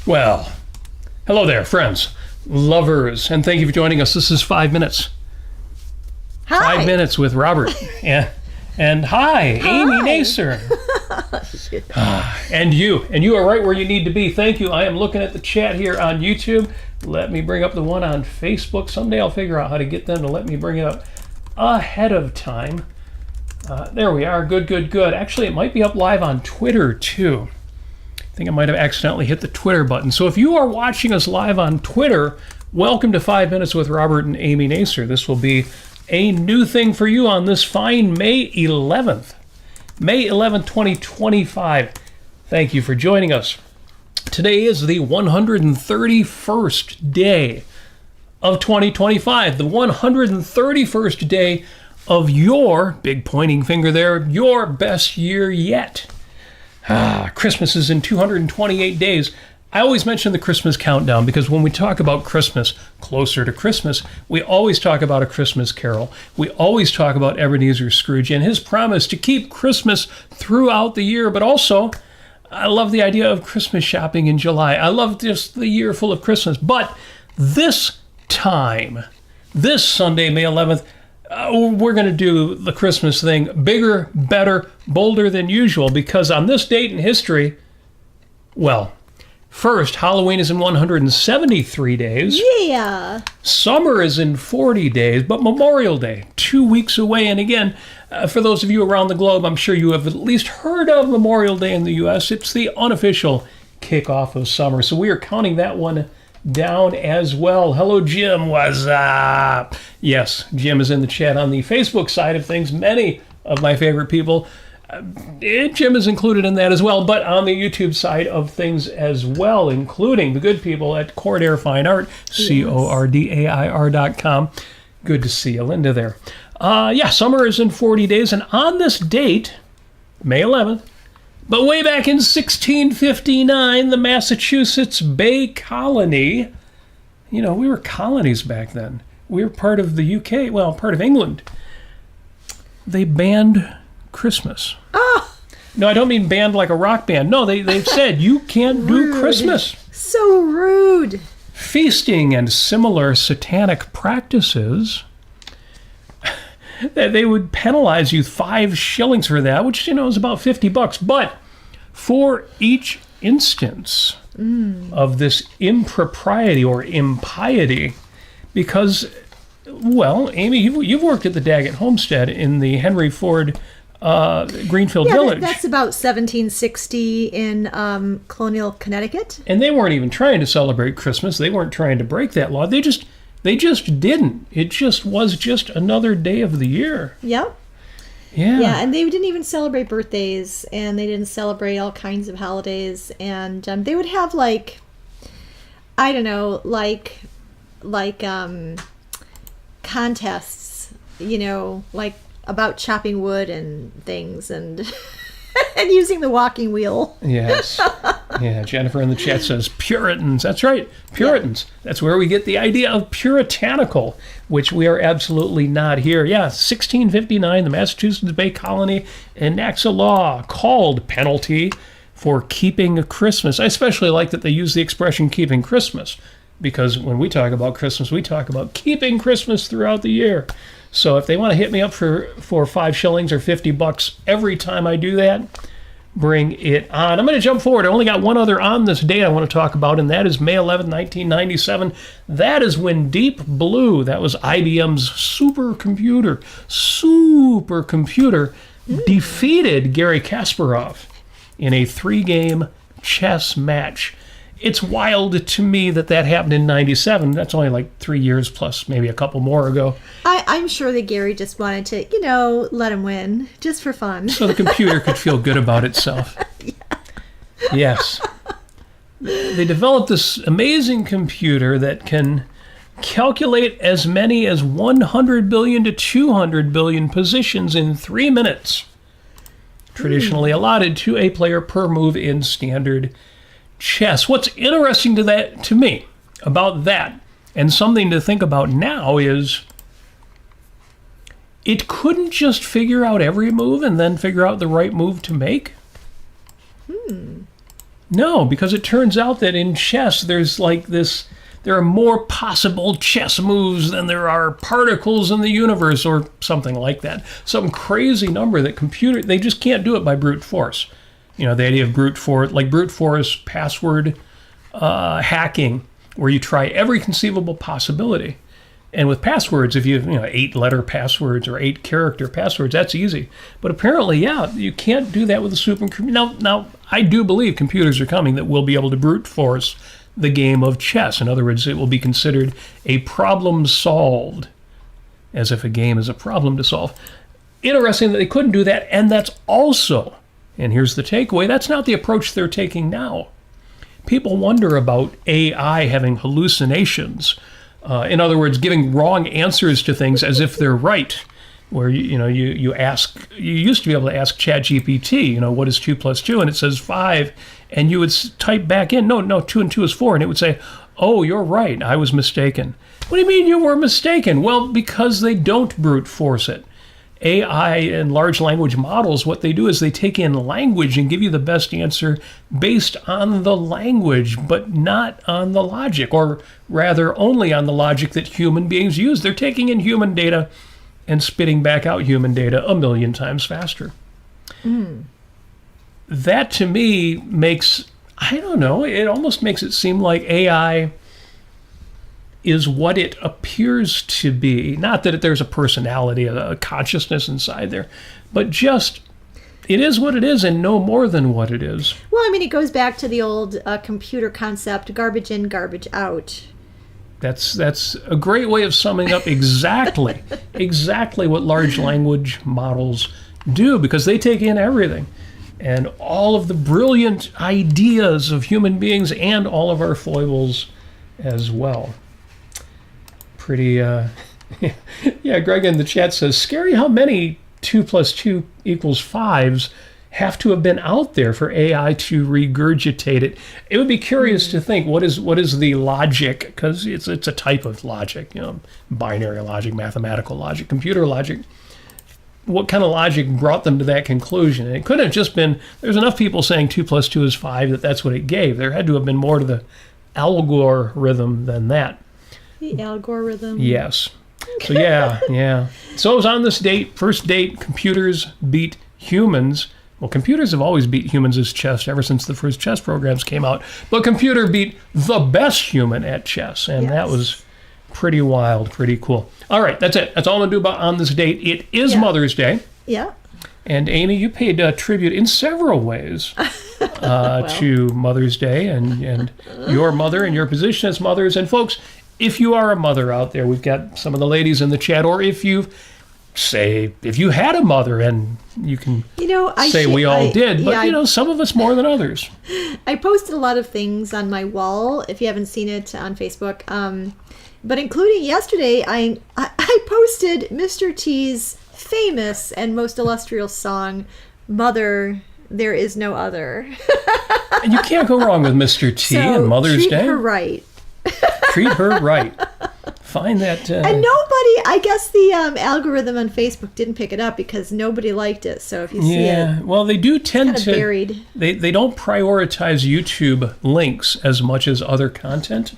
Well, hello there, friends, lovers, and thank you for joining us. This is 5 Minutes. Hi. 5 Minutes with Robert. And hi, Amy Nasir. And you are right where you need to be. Thank you. I am looking at the chat here on YouTube. Let me bring up the one on Facebook. Someday I'll figure out how to get them to let me bring it up ahead of time. There we are. Good. Actually, it might be up live on Twitter, too. I think I might have accidentally hit the Twitter button. So if you are watching us live on Twitter, welcome to 5 Minutes with Robert and Amy Nasir. This will be a new thing for you on this fine May 11th. May 11th, 2025. Thank you for joining us. Today is the 131st day of 2025. The 131st day of your, big pointing finger there, your best year yet. Christmas is in 228 days. I always mention the Christmas countdown because when we talk about Christmas, closer to Christmas, we always talk about A Christmas Carol. We always talk about Ebenezer Scrooge and his promise to keep Christmas throughout the year. But also, I love the idea of Christmas shopping in July. I love just the year full of Christmas. But this time, this Sunday, May 11th, we're going to do the Christmas thing bigger, better, bolder than usual because on this date in history, well, first, Halloween is in 173 days. Yeah. Summer is in 40 days, but Memorial Day, 2 weeks away. And again, for those of you around the globe, I'm sure you have at least heard of Memorial Day in the U.S. It's the unofficial kickoff of summer. So we are counting that one down as well. Hello, Jim. What's up? Yes, Jim is in the chat on the Facebook side of things. Many of my favorite people. Jim is included in that as well, but on the YouTube side of things as well, including the good people at Cordair Fine Art, CORDAIR.com. Good to see you, Linda, there. Summer is in 40 days, and on this date, May 11th, but way back in 1659, the Massachusetts Bay Colony, we were colonies back then. We were part of the UK, well, part of England. They banned Christmas. Oh. No, I don't mean banned like a rock band. No, they've said you can't do Christmas. So rude. Feasting and similar satanic practices, they would penalize you 5 shillings for that, which, is about $50. But for each instance of this impropriety or impiety, because, well, Amy, you've worked at the Daggett Homestead in the Henry Ford Greenfield Village. That's about 1760 in colonial Connecticut. And they weren't even trying to celebrate Christmas. They weren't trying to break that law. They just didn't. It just was just another day of the year. Yep. Yeah, and they didn't even celebrate birthdays, and they didn't celebrate all kinds of holidays, and they would have contests, like about chopping wood and things, and and using the walking wheel. Yes. Yeah, Jennifer in the chat says Puritans. That's right, Puritans. Yeah. That's where we get the idea of puritanical, which we are absolutely not here. Yeah, 1659, the Massachusetts Bay Colony enacts a law called penalty for keeping Christmas. I especially like that they use the expression keeping Christmas, because when we talk about Christmas, we talk about keeping Christmas throughout the year. So if they want to hit me up for 5 shillings or $50 every time I do that, bring it on. I'm going to jump forward. I only got one other on this date I want to talk about, and that is May 11, 1997. That is when Deep Blue, that was IBM's supercomputer, defeated Garry Kasparov in a 3-game chess match. It's wild to me that happened in 97. That's only like 3 years plus maybe a couple more ago. I'm sure that Garry just wanted to, let him win, just for fun. So the computer could feel good about itself. Yeah. Yes. They developed this amazing computer that can calculate as many as 100 billion to 200 billion positions in 3 minutes. Traditionally allotted to a player per move in standard chess. What's interesting to me about that, and something to think about now, is it couldn't just figure out every move and then figure out the right move to make. No, because it turns out that in chess, there's like this, there are more possible chess moves than there are particles in the universe, or something like that. Some crazy number that they just can't do it by brute force. The idea of brute force password hacking, where you try every conceivable possibility. And with passwords, if you have 8-letter passwords or 8-character passwords, that's easy. But apparently, you can't do that with a supercomputer. Now, I do believe computers are coming that will be able to brute force the game of chess. In other words, it will be considered a problem solved, as if a game is a problem to solve. Interesting that they couldn't do that, and that's also, and here's the takeaway, that's not the approach they're taking now. People wonder about AI having hallucinations. In other words, giving wrong answers to things as if they're right. Where you used to be able to ask ChatGPT, what is 2 + 2, and it says 5, and you would type back in, no, 2 and 2 is 4, and it would say, oh, you're right, I was mistaken. What do you mean you were mistaken? Well, because they don't brute force it. AI and large language models, what they do is they take in language and give you the best answer based on the language, but not on the logic, or rather only on the logic that human beings use. They're taking in human data and spitting back out human data 1,000,000 times faster. That to me makes, it almost makes it seem like AI is what it appears to be. Not that there's a personality, a consciousness inside there, but just it is what it is and no more than what it is. Well, it goes back to the old computer concept, garbage in, garbage out. That's a great way of summing up exactly what large language models do, because they take in everything and all of the brilliant ideas of human beings and all of our foibles as well. Pretty, Greg in the chat says, scary how many 2 + 2 = 5s have to have been out there for AI to regurgitate it. It would be curious to think, what is the logic, because it's a type of logic, binary logic, mathematical logic, computer logic. What kind of logic brought them to that conclusion? And it couldn't have just been, there's enough people saying 2 + 2 is 5 that's what it gave. There had to have been more to the algorithm than that. The algorithm. Yes. So yeah. So it was on this date, first date, computers beat humans. Well, computers have always beat humans at chess ever since the first chess programs came out. But computer beat the best human at chess, and That was pretty wild, pretty cool. All right, that's it. That's all I'm going to do about on this date. It is Mother's Day. Yeah. And Amy, you paid tribute in several ways to Mother's Day and your mother and your position as mothers. And folks, if you are a mother out there, we've got some of the ladies in the chat, or if you had a mother, and you can we all did, but some of us more than others. I posted a lot of things on my wall, if you haven't seen it, on Facebook. But including yesterday, I posted Mr. T's famous and most illustrious song, Mother, There Is No Other. And you can't go wrong with Mr. T and Mother's Day. Treat her right. Treat her right. Find that. And nobody, I guess the algorithm on Facebook didn't pick it up because nobody liked it. So if you see it, well, they do tend to buried. They don't prioritize YouTube links as much as other content.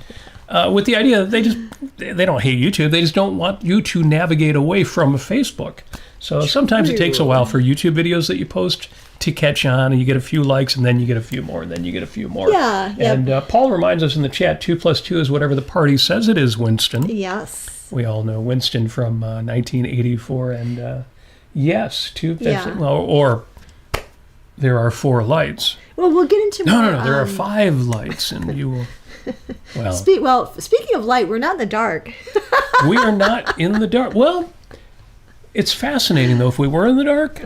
With the idea that they don't hate YouTube, they just don't want you to navigate away from Facebook. So sometimes it takes a while for YouTube videos that you post to catch on, and you get a few likes, and then you get a few more, and then you get a few more. Yeah. And Paul reminds us in the chat, 2 + 2 is whatever the party says it is, Winston. Yes. We all know Winston from 1984, and yes, 2 + 2. Well, or there are 4 lights. Well, we'll get into more. No, there are 5 lights, and you will. Well, speaking of light, we're not in the dark. We are not in the dark. Well, it's fascinating, though. If we were in the dark,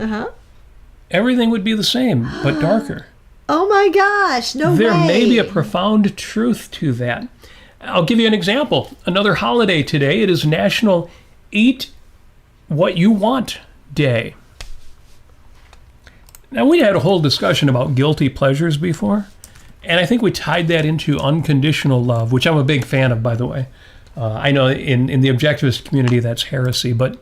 everything would be the same, but darker. Oh my gosh, no way. There may be a profound truth to that. I'll give you an example. Another holiday today. It is National Eat What You Want Day. Now, we had a whole discussion about guilty pleasures before, and I think we tied that into unconditional love, which I'm a big fan of, by the way. I know in the objectivist community that's heresy, but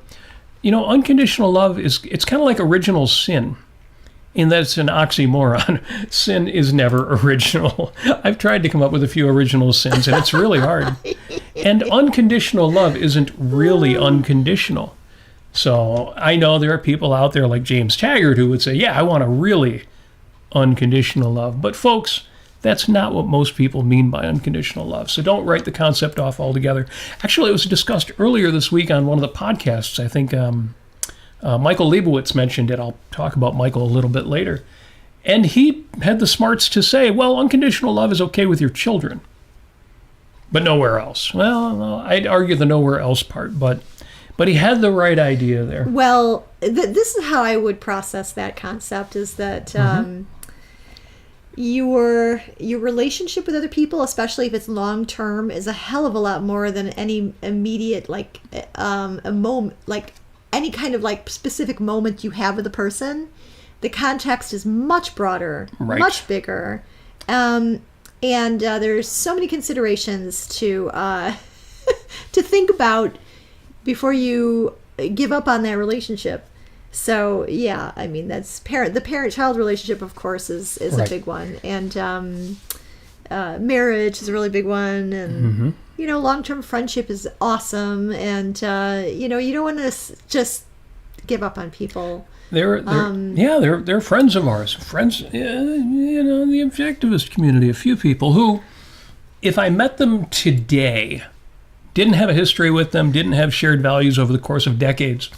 unconditional love it's kind of like original sin. in that it's an oxymoron. Sin is never original. I've tried to come up with a few original sins, and it's really hard. And unconditional love isn't really unconditional. So I know there are people out there like James Taggart who would say, yeah, I want a really unconditional love. But folks, that's not what most people mean by unconditional love. So don't write the concept off altogether. Actually, it was discussed earlier this week on one of the podcasts. I think Michael Leibowitz mentioned it. I'll talk about Michael a little bit later. And he had the smarts to say, well, unconditional love is okay with your children, but nowhere else. Well, I'd argue the nowhere else part, but he had the right idea there. Well, this is how I would process that concept, is that your relationship with other people, especially if it's long-term, is a hell of a lot more than any immediate, like, a moment, like any kind of like specific moment you have with a person. The context is much broader, much bigger. And there's so many considerations to think about before you give up on that relationship. So yeah, I mean, that's the parent-child relationship, of course, is a big one, and marriage is a really big one, and long-term friendship is awesome, and you don't want to just give up on people. They're friends of ours, friends, the objectivist community, a few people who, if I met them today, didn't have a history with them, didn't have shared values over the course of decades,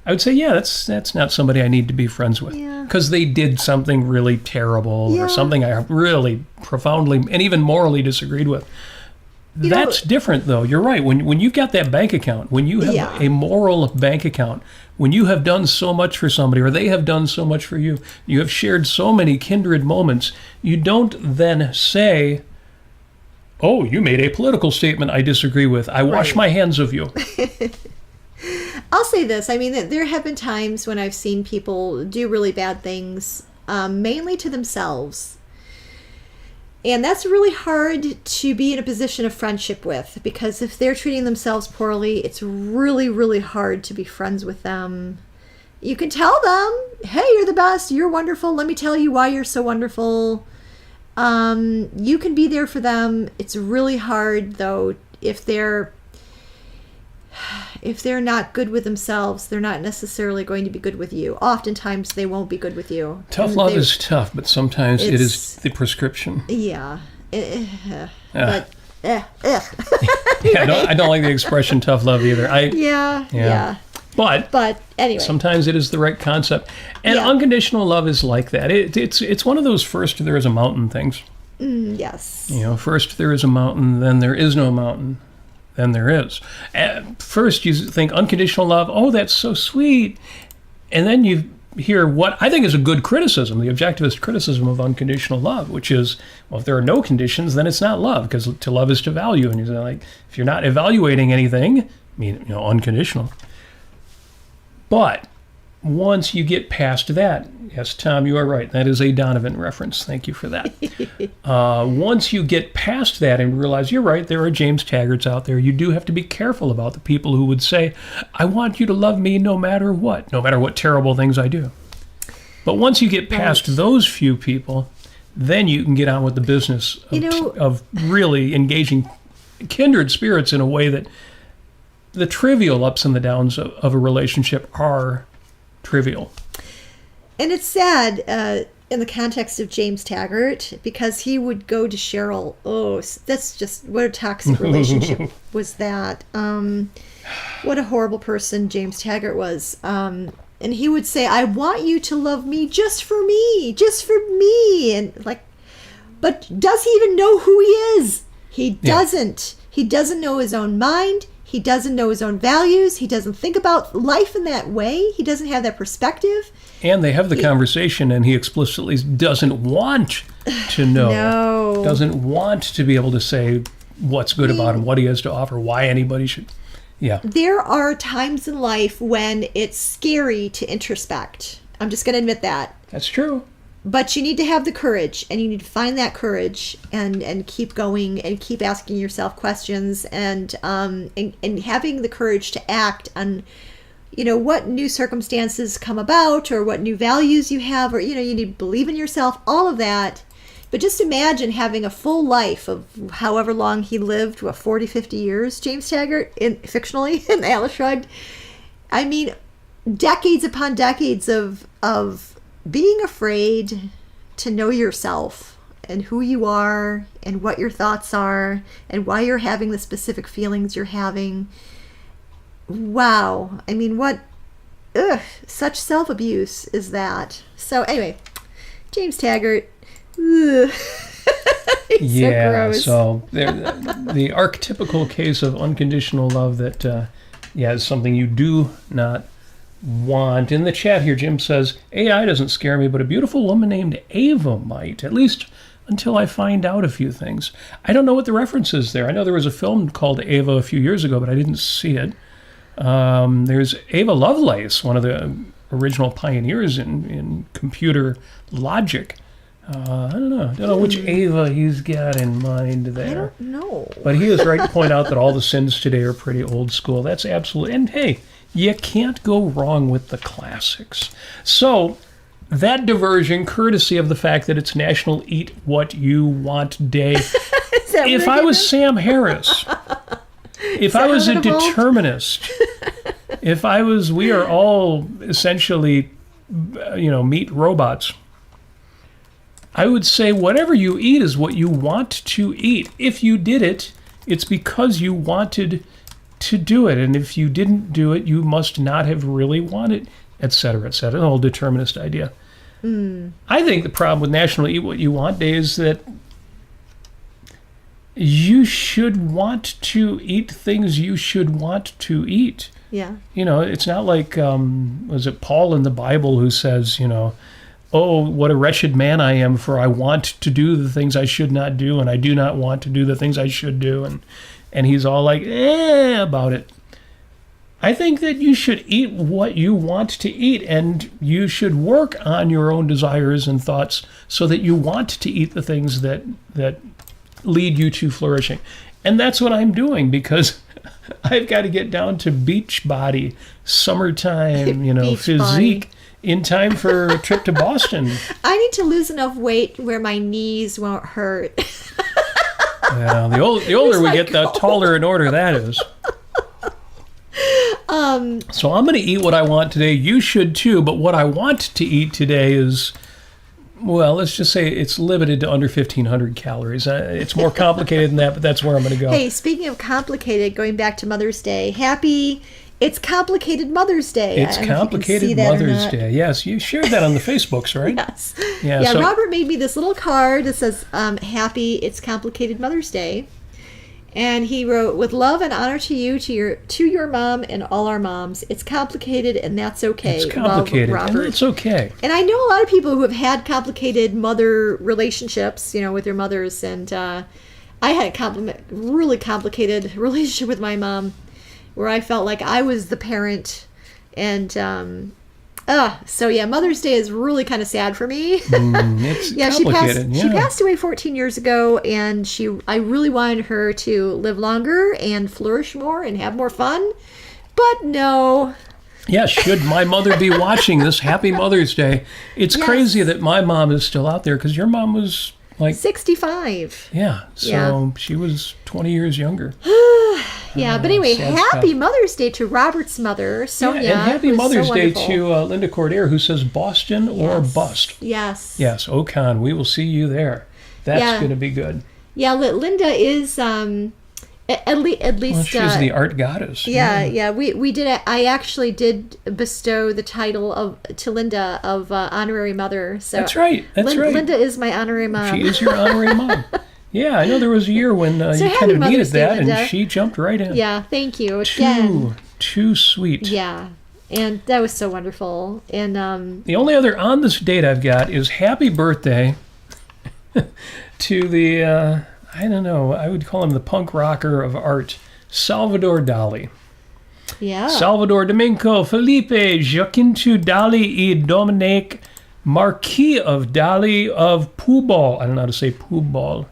I would say, yeah, that's not somebody I need to be friends with, because they did something really terrible or something I really profoundly and even morally disagreed with. That's different, though. You're right. When you've got that bank account, when you have a moral bank account, when you have done so much for somebody or they have done so much for you, you have shared so many kindred moments, you don't then say, oh, you made a political statement I disagree with. I wash my hands of you. I'll say this. I mean, there have been times when I've seen people do really bad things, mainly to themselves. And that's really hard to be in a position of friendship with, because if they're treating themselves poorly, it's really, really hard to be friends with them. You can tell them, hey, you're the best, you're wonderful, let me tell you why you're so wonderful. You can be there for them. It's really hard, though, if they're not good with themselves, they're not necessarily going to be good with you. Oftentimes, they won't be good with you. Tough love is tough, but sometimes it is the prescription. Yeah. I don't like the expression tough love either. Yeah. But anyway. Sometimes it is the right concept. And unconditional love is like that. It's one of those first there is a mountain things. Yes. First there is a mountain, then there is no mountain. Then there is. First, you think unconditional love, oh, that's so sweet. And then you hear what I think is a good criticism, the objectivist criticism of unconditional love, which is, well, if there are no conditions, then it's not love, because to love is to value. And you're like, if you're not evaluating anything, unconditional. But once you get past that, yes, Tom, you are right. That is a Donovan reference. Thank you for that. Once you get past that and realize you're right, there are James Taggarts out there, you do have to be careful about the people who would say, I want you to love me no matter what terrible things I do. But once you get past those few people, then you can get on with the business of really engaging kindred spirits in a way that the trivial ups and the downs of a relationship are trivial. And it's sad in the context of James Taggart, because he would go to Cheryl. Oh, that's just, what a toxic relationship was that. What a horrible person James Taggart was. And he would say, I want you to love me just for me. And like, but does he even know who he is? He doesn't. He doesn't know his own mind. He doesn't know his own values. He doesn't think about life in that way. He doesn't have that perspective. And they have the conversation, and he explicitly doesn't want to know. No. Doesn't want to be able to say what's good about him, what he has to offer, why anybody should. Yeah. There are times in life when it's scary to introspect. I'm just going to admit that. That's true. But you need to have the courage, and you need to find that courage and keep going and keep asking yourself questions and having the courage to act on, what new circumstances come about or what new values you have, or, you need to believe in yourself, all of that. But just imagine having a full life of however long he lived, 40, 50 years, James Taggart, fictionally, in Atlas Shrugged. I mean, decades upon decades of being afraid to know yourself and who you are and what your thoughts are and why you're having the specific feelings you're having. Wow. I mean, such self-abuse is that. So anyway, James Taggart. Ugh. Yeah, so gross. So the archetypical case of unconditional love that, is something you do not want. In the chat here, Jim says, AI doesn't scare me, but a beautiful woman named Ava might, at least until I find out a few things. I don't know what the reference is there. I know there was a film called Ava a few years ago, but I didn't see it. There's Ava Lovelace, one of the original pioneers in computer logic. I don't know which Ava he's got in mind there. I don't know. But he is right to point out that all the sins today are pretty old school. That's absolutely... And hey, you can't go wrong with the classics. So, that diversion, courtesy of the fact that it's National Eat What You Want Day. If I was Sam Harris, if I was a determinist, we are all essentially, meat robots, I would say whatever you eat is what you want to eat. If you did it, it's because you wanted to do it. And if you didn't do it, you must not have really wanted, etc., etc. The whole determinist idea. I think the problem with National Eat What You Want Day is that you should want to eat things you should want to eat. Yeah. It's not like, was it Paul in the Bible who says, oh, what a wretched man I am, for I want to do the things I should not do, and I do not want to do the things I should do. And he's all like, about it. I think that you should eat what you want to eat, and you should work on your own desires and thoughts so that you want to eat the things that lead you to flourishing. And that's what I'm doing, because I've got to get down to beach body, summertime, Beach physique. body. In time for a trip to Boston. I need to lose enough weight where my knees won't hurt. Yeah, the older we get, the taller in order that is. So I'm going to eat what I want today. You should too. But what I want to eat today is, well, let's just say it's limited to under 1,500 calories. It's more complicated than that, but that's where I'm going to go. Hey, speaking of complicated, going back to Mother's Day, It's Complicated Mother's Day. It's Complicated Mother's Day. Yes, you shared that on the Facebooks, right? Yes. Yeah, so, Robert made me this little card that says, Happy It's Complicated Mother's Day. And he wrote, with love and honor to you, to your mom and all our moms. It's complicated and that's okay. It's complicated love, Robert. and it's okay. And I know a lot of people who have had complicated mother relationships, with their mothers. And I had a really complicated relationship with my mom, where I felt like I was the parent. And Mother's Day is really kind of sad for me. It's complicated. She passed away 14 years ago, and I really wanted her to live longer and flourish more and have more fun. But no. Yes, should my mother be watching this, Happy Mother's Day. It's crazy that my mom is still out there, because your mom was like 65. Yeah, so she was 20 years younger. But anyway, happy Mother's Day to Robert's mother, Sonia. Yeah, and happy Mother's Day to Linda Cordair, who says Boston or bust. Yes. Yes, Ocon, we will see you there. That's going to be good. Yeah, Linda is at least. Well, she's the art goddess. Yeah. We did. I actually did bestow the title to Linda of honorary mother. So that's right. Linda is my honorary mom. She is your honorary mom. Yeah, I know there was a year when you kind of needed that, Linda. and she jumped right in. Yeah, thank you again. Too sweet. Yeah, and that was so wonderful. And the only other on this date I've got is happy birthday to the I don't know, I would call him the punk rocker of art, Salvador Dalí. Yeah. Salvador Domingo, Felipe, Jacinto Dalí y Domènech, Marquess of Dalí of Púbol. I don't know how to say Púbol.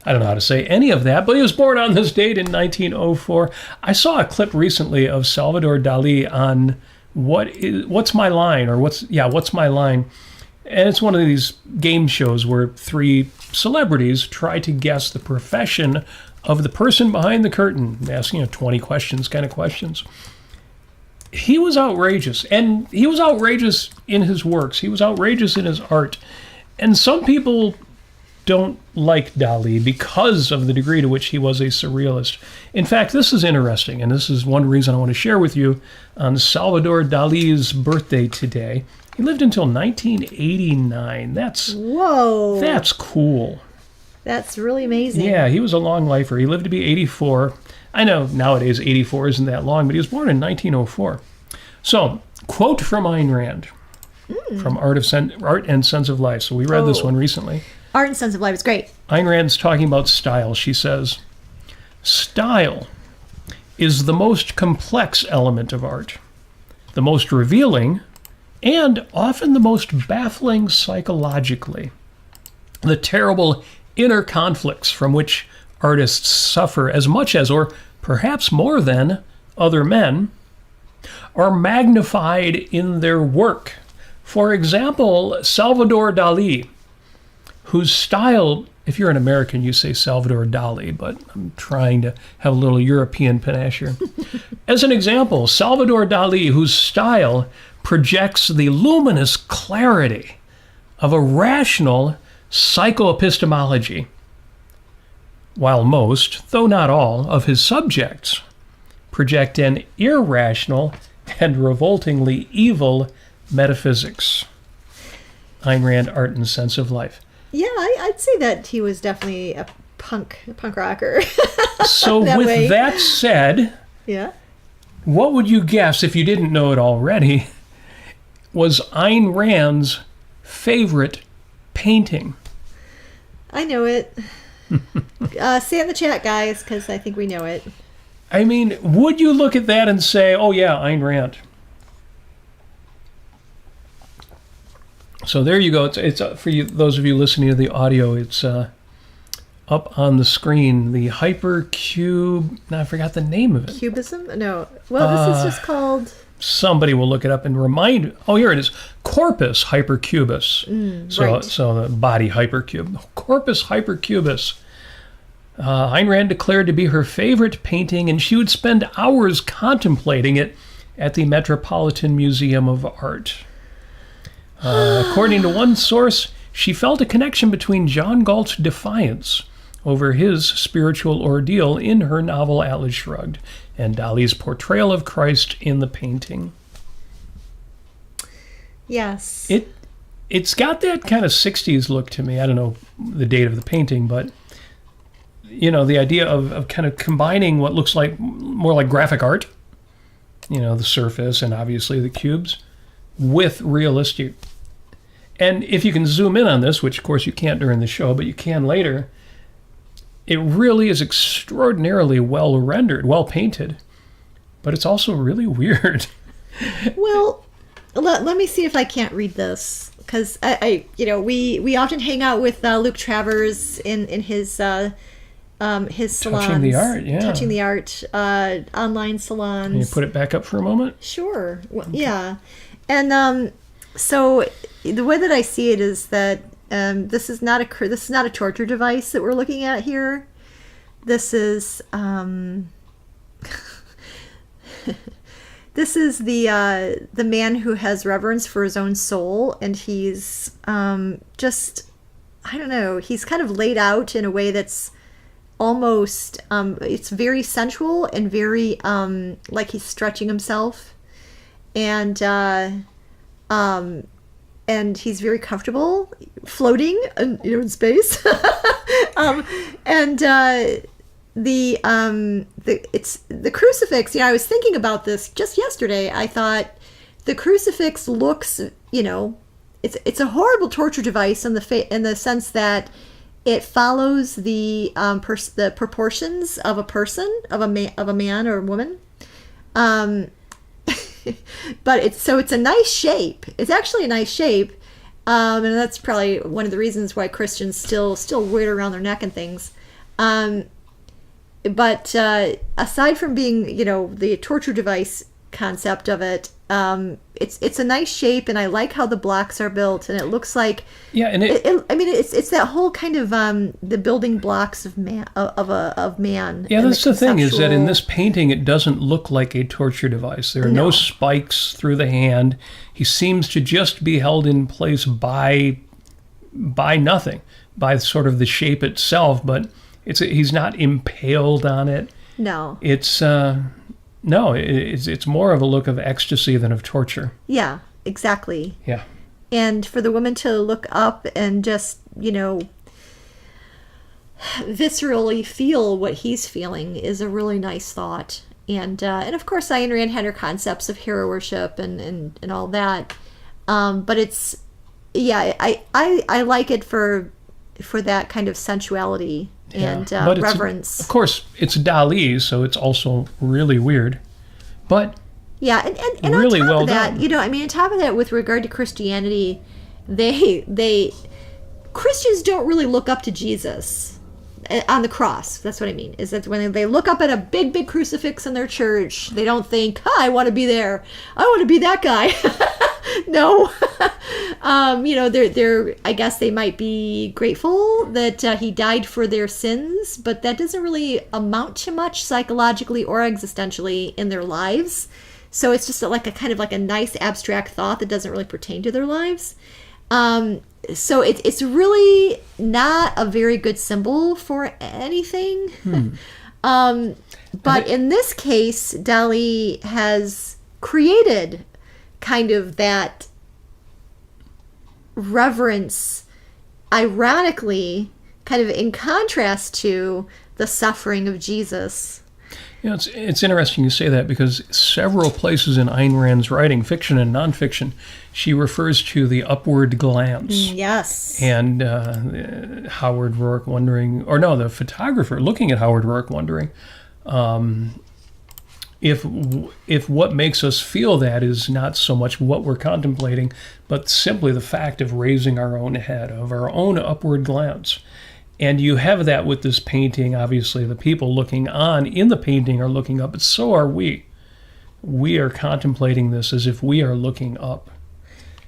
I don't know how to say any of that, but he was born on this date in 1904. I saw a clip recently of Salvador Dalí on What's My Line, or What's My Line? And it's one of these game shows where three celebrities try to guess the profession of the person behind the curtain, asking 20 questions, kind of questions. He was outrageous, and he was outrageous in his works. He was outrageous in his art. And some people don't like Dalí because of the degree to which he was a surrealist. In fact, this is interesting, and this is one reason I want to share with you on Salvador Dalí's birthday today. He lived until 1989. Whoa. That's cool. That's really amazing. Yeah, he was a long lifer. He lived to be 84. I know nowadays 84 isn't that long, but he was born in 1904. So, quote from Ayn Rand, from Art and Sense of Life. So we read this one recently. Art and Sense of Life is great. Ayn Rand's talking about style. She says, "Style is the most complex element of art, the most revealing, and often the most baffling psychologically. The terrible inner conflicts from which artists suffer as much as, or perhaps more than, other men, are magnified in their work. For example, Salvador Dalí, whose style," if you're an American, you say Salvador Dalí, but I'm trying to have a little European panache here. As an example, Salvador Dalí, whose style projects the luminous clarity of a rational psychoepistemology, while most, though not all, of his subjects project an irrational and revoltingly evil metaphysics. Ayn Rand, Art and Sense of Life. Yeah, I'd say that he was definitely a punk rocker. So with that said, yeah, what would you guess, if you didn't know it already, was Ayn Rand's favorite painting? I know it. Say it in the chat, guys, because I think we know it. I mean, would you look at that and say, oh yeah, Ayn Rand? So there you go. It's for you, those of you listening to the audio, it's up on the screen. The hypercube, I forgot the name of it. Cubism? No. Well, this is just called... Somebody will look it up and remind. Oh, here it is. Corpus hypercubus. Right. So the body hypercube. Corpus hypercubus. Ayn Rand declared to be her favorite painting, and she would spend hours contemplating it at the Metropolitan Museum of Art. According to one source, she felt a connection between John Galt's defiance over his spiritual ordeal in her novel Atlas Shrugged and Dalí's portrayal of Christ in the painting. Yes. It's got that kind of 60s look to me. I don't know the date of the painting, but you know, the idea of kind of combining what looks like more like graphic art, you know, the surface and obviously the cubes, with realistic. And if you can zoom in on this, which of course you can't during the show, but you can later, it really is extraordinarily well rendered, well painted, but it's also really weird. Well, let me see if I can't read this, because we often hang out with Luke Travers in his salons. Touching the art, yeah. Touching the art, online salons. Can you put it back up for a moment? Sure. Well, yeah. And so the way that I see it is that this is not a torture device that we're looking at here. This is this is the man who has reverence for his own soul, and he's just, I don't know, he's kind of laid out in a way that's almost it's very sensual and very like he's stretching himself, and he's very comfortable floating in space. The crucifix, I was thinking about this just yesterday. I thought the crucifix looks, it's a horrible torture device in the sense that it follows the proportions of a person, of a man or a woman. But it's a nice shape. It's actually a nice shape, and that's probably one of the reasons why Christians still wear it around their neck and things. But aside from being, the torture device concept of it, it's a nice shape, and I like how the blocks are built, and it looks like it's that whole kind of the building blocks of man of man. Yeah, that's the thing, is that in this painting it doesn't look like a torture device. There are no spikes through the hand. He seems to just be held in place by nothing, by sort of the shape itself, but he's not impaled on it. No. It's more of a look of ecstasy than of torture. Yeah, exactly. Yeah. And for the woman to look up and just, viscerally feel what he's feeling is a really nice thought. And of course, Ayn Rand had her concepts of hero worship and all that. But it's, I like it for that kind of sensuality. Yeah. And but reverence. Of course, it's Dalí, so it's also really weird. But yeah, and really on top well of that, done. on top of that, with regard to Christianity, Christians don't really look up to Jesus on the cross. That's what I mean. Is that when they look up at a big crucifix in their church, they don't think, I want to be there. I want to be that guy. No. They're I guess they might be grateful that he died for their sins, but that doesn't really amount to much psychologically or existentially in their lives. So it's just like a nice abstract thought that doesn't really pertain to their lives. So it's really not a very good symbol for anything. But in this case, Dalí has created kind of that reverence, ironically, kind of in contrast to the suffering of Jesus. It's interesting you say that, because several places in Ayn Rand's writing, fiction and nonfiction, she refers to the upward glance. Yes. And Howard Rourke wondering, or no, the photographer looking at Howard Rourke wondering if what makes us feel that is not so much what we're contemplating, but simply the fact of raising our own head, of our own upward glance. And you have that with this painting. Obviously, the people looking on in the painting are looking up, but so are we. We are contemplating this as if we are looking up.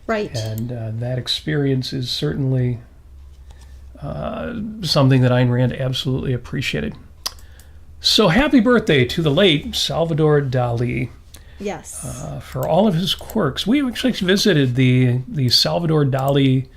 Right. And that experience is certainly something that Ayn Rand absolutely appreciated. So happy birthday to the late Salvador Dalí. Yes. For all of his quirks. We actually visited the Salvador Dalí,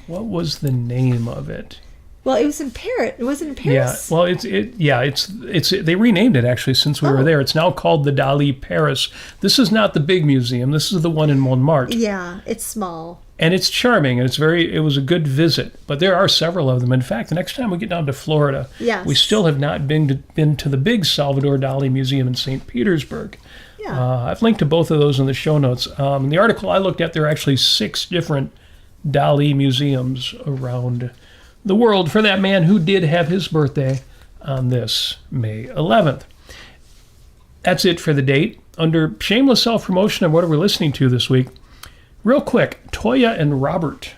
what was the name of it? Well, it was in Paris. It wasn't in Paris. Yeah. Well, it's they renamed it actually since we were there. It's now called the Dalí Paris. This is not the big museum. This is the one in Montmartre. Yeah, it's small. And it's charming, and it was a good visit. But there are several of them. In fact, the next time we get down to Florida, yes, we still have not been to the big Salvador Dalí Museum in St. Petersburg. Yeah. I've linked to both of those in the show notes. In the article I looked at, there are actually 6 different Dalí museums around the world for that man who did have his birthday on this May 11th. That's it for the date. Under shameless self-promotion of what we're listening to this week, real quick, Toya and Robert.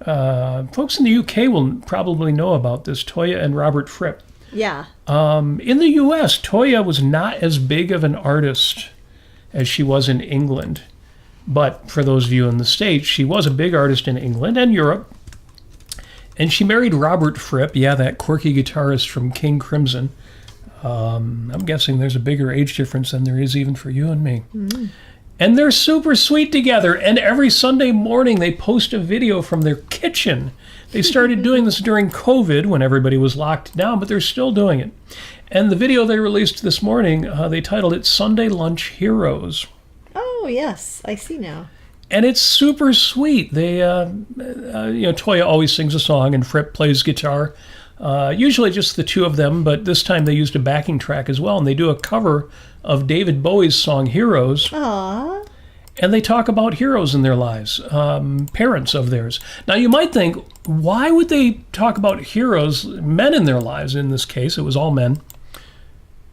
Folks in the UK will probably know about this, Toya and Robert Fripp. Yeah. In the US, Toya was not as big of an artist as she was in England. But for those of you in the States, she was a big artist in England and Europe. And she married Robert Fripp, that quirky guitarist from King Crimson. I'm guessing there's a bigger age difference than there is even for you and me. Mm. And they're super sweet together. And every Sunday morning they post a video from their kitchen. They started doing this during COVID when everybody was locked down, but they're still doing it. And the video they released this morning, they titled it Sunday Lunch Heroes. Oh, yes. I see now. And it's super sweet. They, Toya always sings a song and Fripp plays guitar. Usually just the two of them, but this time they used a backing track as well. And they do a cover of David Bowie's song Heroes. Aww. And they talk about heroes in their lives, parents of theirs. Now you might think, why would they talk about heroes, men in their lives? In this case, it was all men.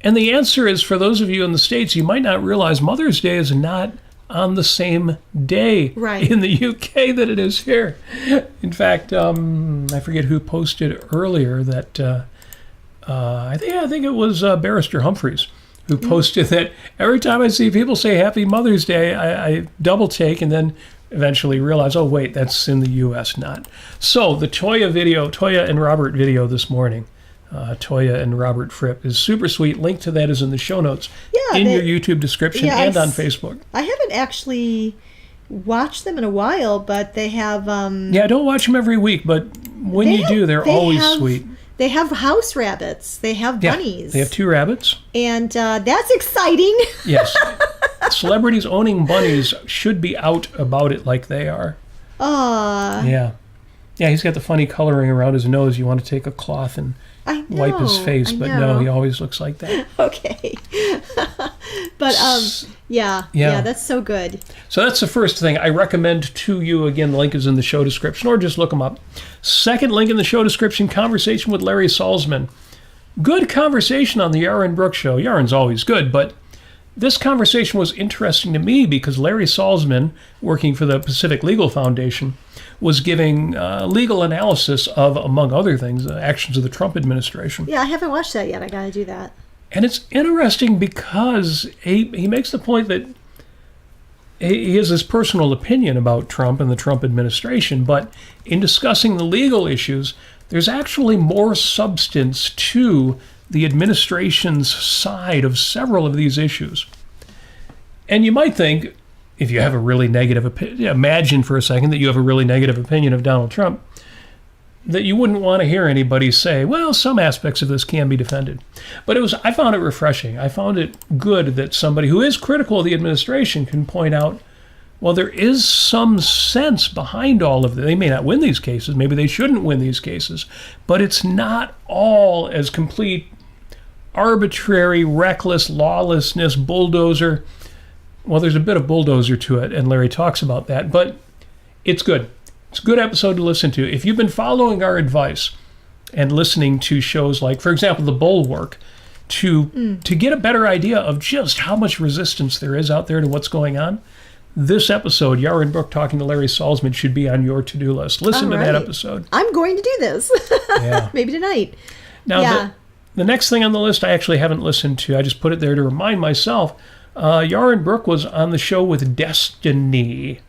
And the answer is, for those of you in the States, you might not realize Mother's Day is not on the same day in the UK that it is here. In fact, I forget who posted earlier that I think it was Barrister Humphreys who posted that every time I see people say Happy Mother's Day, I double take and then eventually realize, oh wait, that's in the US, not. So the Toya and Robert video this morning, Toya and Robert Fripp, is super sweet. Link to that is in the show notes in your YouTube description and on Facebook. I haven't actually watched them in a while, but they have... I don't watch them every week, but when you do, they're always sweet. They have house rabbits. They have bunnies. They have 2 rabbits. And that's exciting. Yes. Celebrities owning bunnies should be out about it like they are. Yeah. Yeah, he's got the funny coloring around his nose. You want to take a cloth and wipe his face, but no, he always looks like that. Okay. But, yeah, that's so good. So that's the first thing I recommend to you. Again, the link is in the show description, or just look them up. Second link in the show description, conversation with Larry Salzman. Good conversation on the Yaron Brook Show. Yaron's always good, but this conversation was interesting to me because Larry Salzman, working for the Pacific Legal Foundation, was giving legal analysis of, among other things, the actions of the Trump administration. Yeah, I haven't watched that yet. I got to do that. And it's interesting because he makes the point that he has his personal opinion about Trump and the Trump administration, but in discussing the legal issues, there's actually more substance to the administration's side of several of these issues. And you might think, if you have a really negative opinion, imagine for a second that you have a really negative opinion of Donald Trump, that you wouldn't want to hear anybody say, well, some aspects of this can be defended. But I found it refreshing. I found it good that somebody who is critical of the administration can point out, well, there is some sense behind all of this. They may not win these cases. Maybe they shouldn't win these cases. But it's not all as complete arbitrary, reckless, lawlessness, bulldozer. Well, there's a bit of bulldozer to it, and Larry talks about that. But it's good. It's a good episode to listen to. If you've been following our advice and listening to shows like, for example, The Bulwark, to get a better idea of just how much resistance there is out there to what's going on, this episode, Yaron Brook talking to Larry Salzman, should be on your to-do list. Listen to that episode. I'm going to do this. Maybe tonight. Now, the next thing on the list I actually haven't listened to. I just put it there to remind myself. Yaron Brook was on the show with Destiny.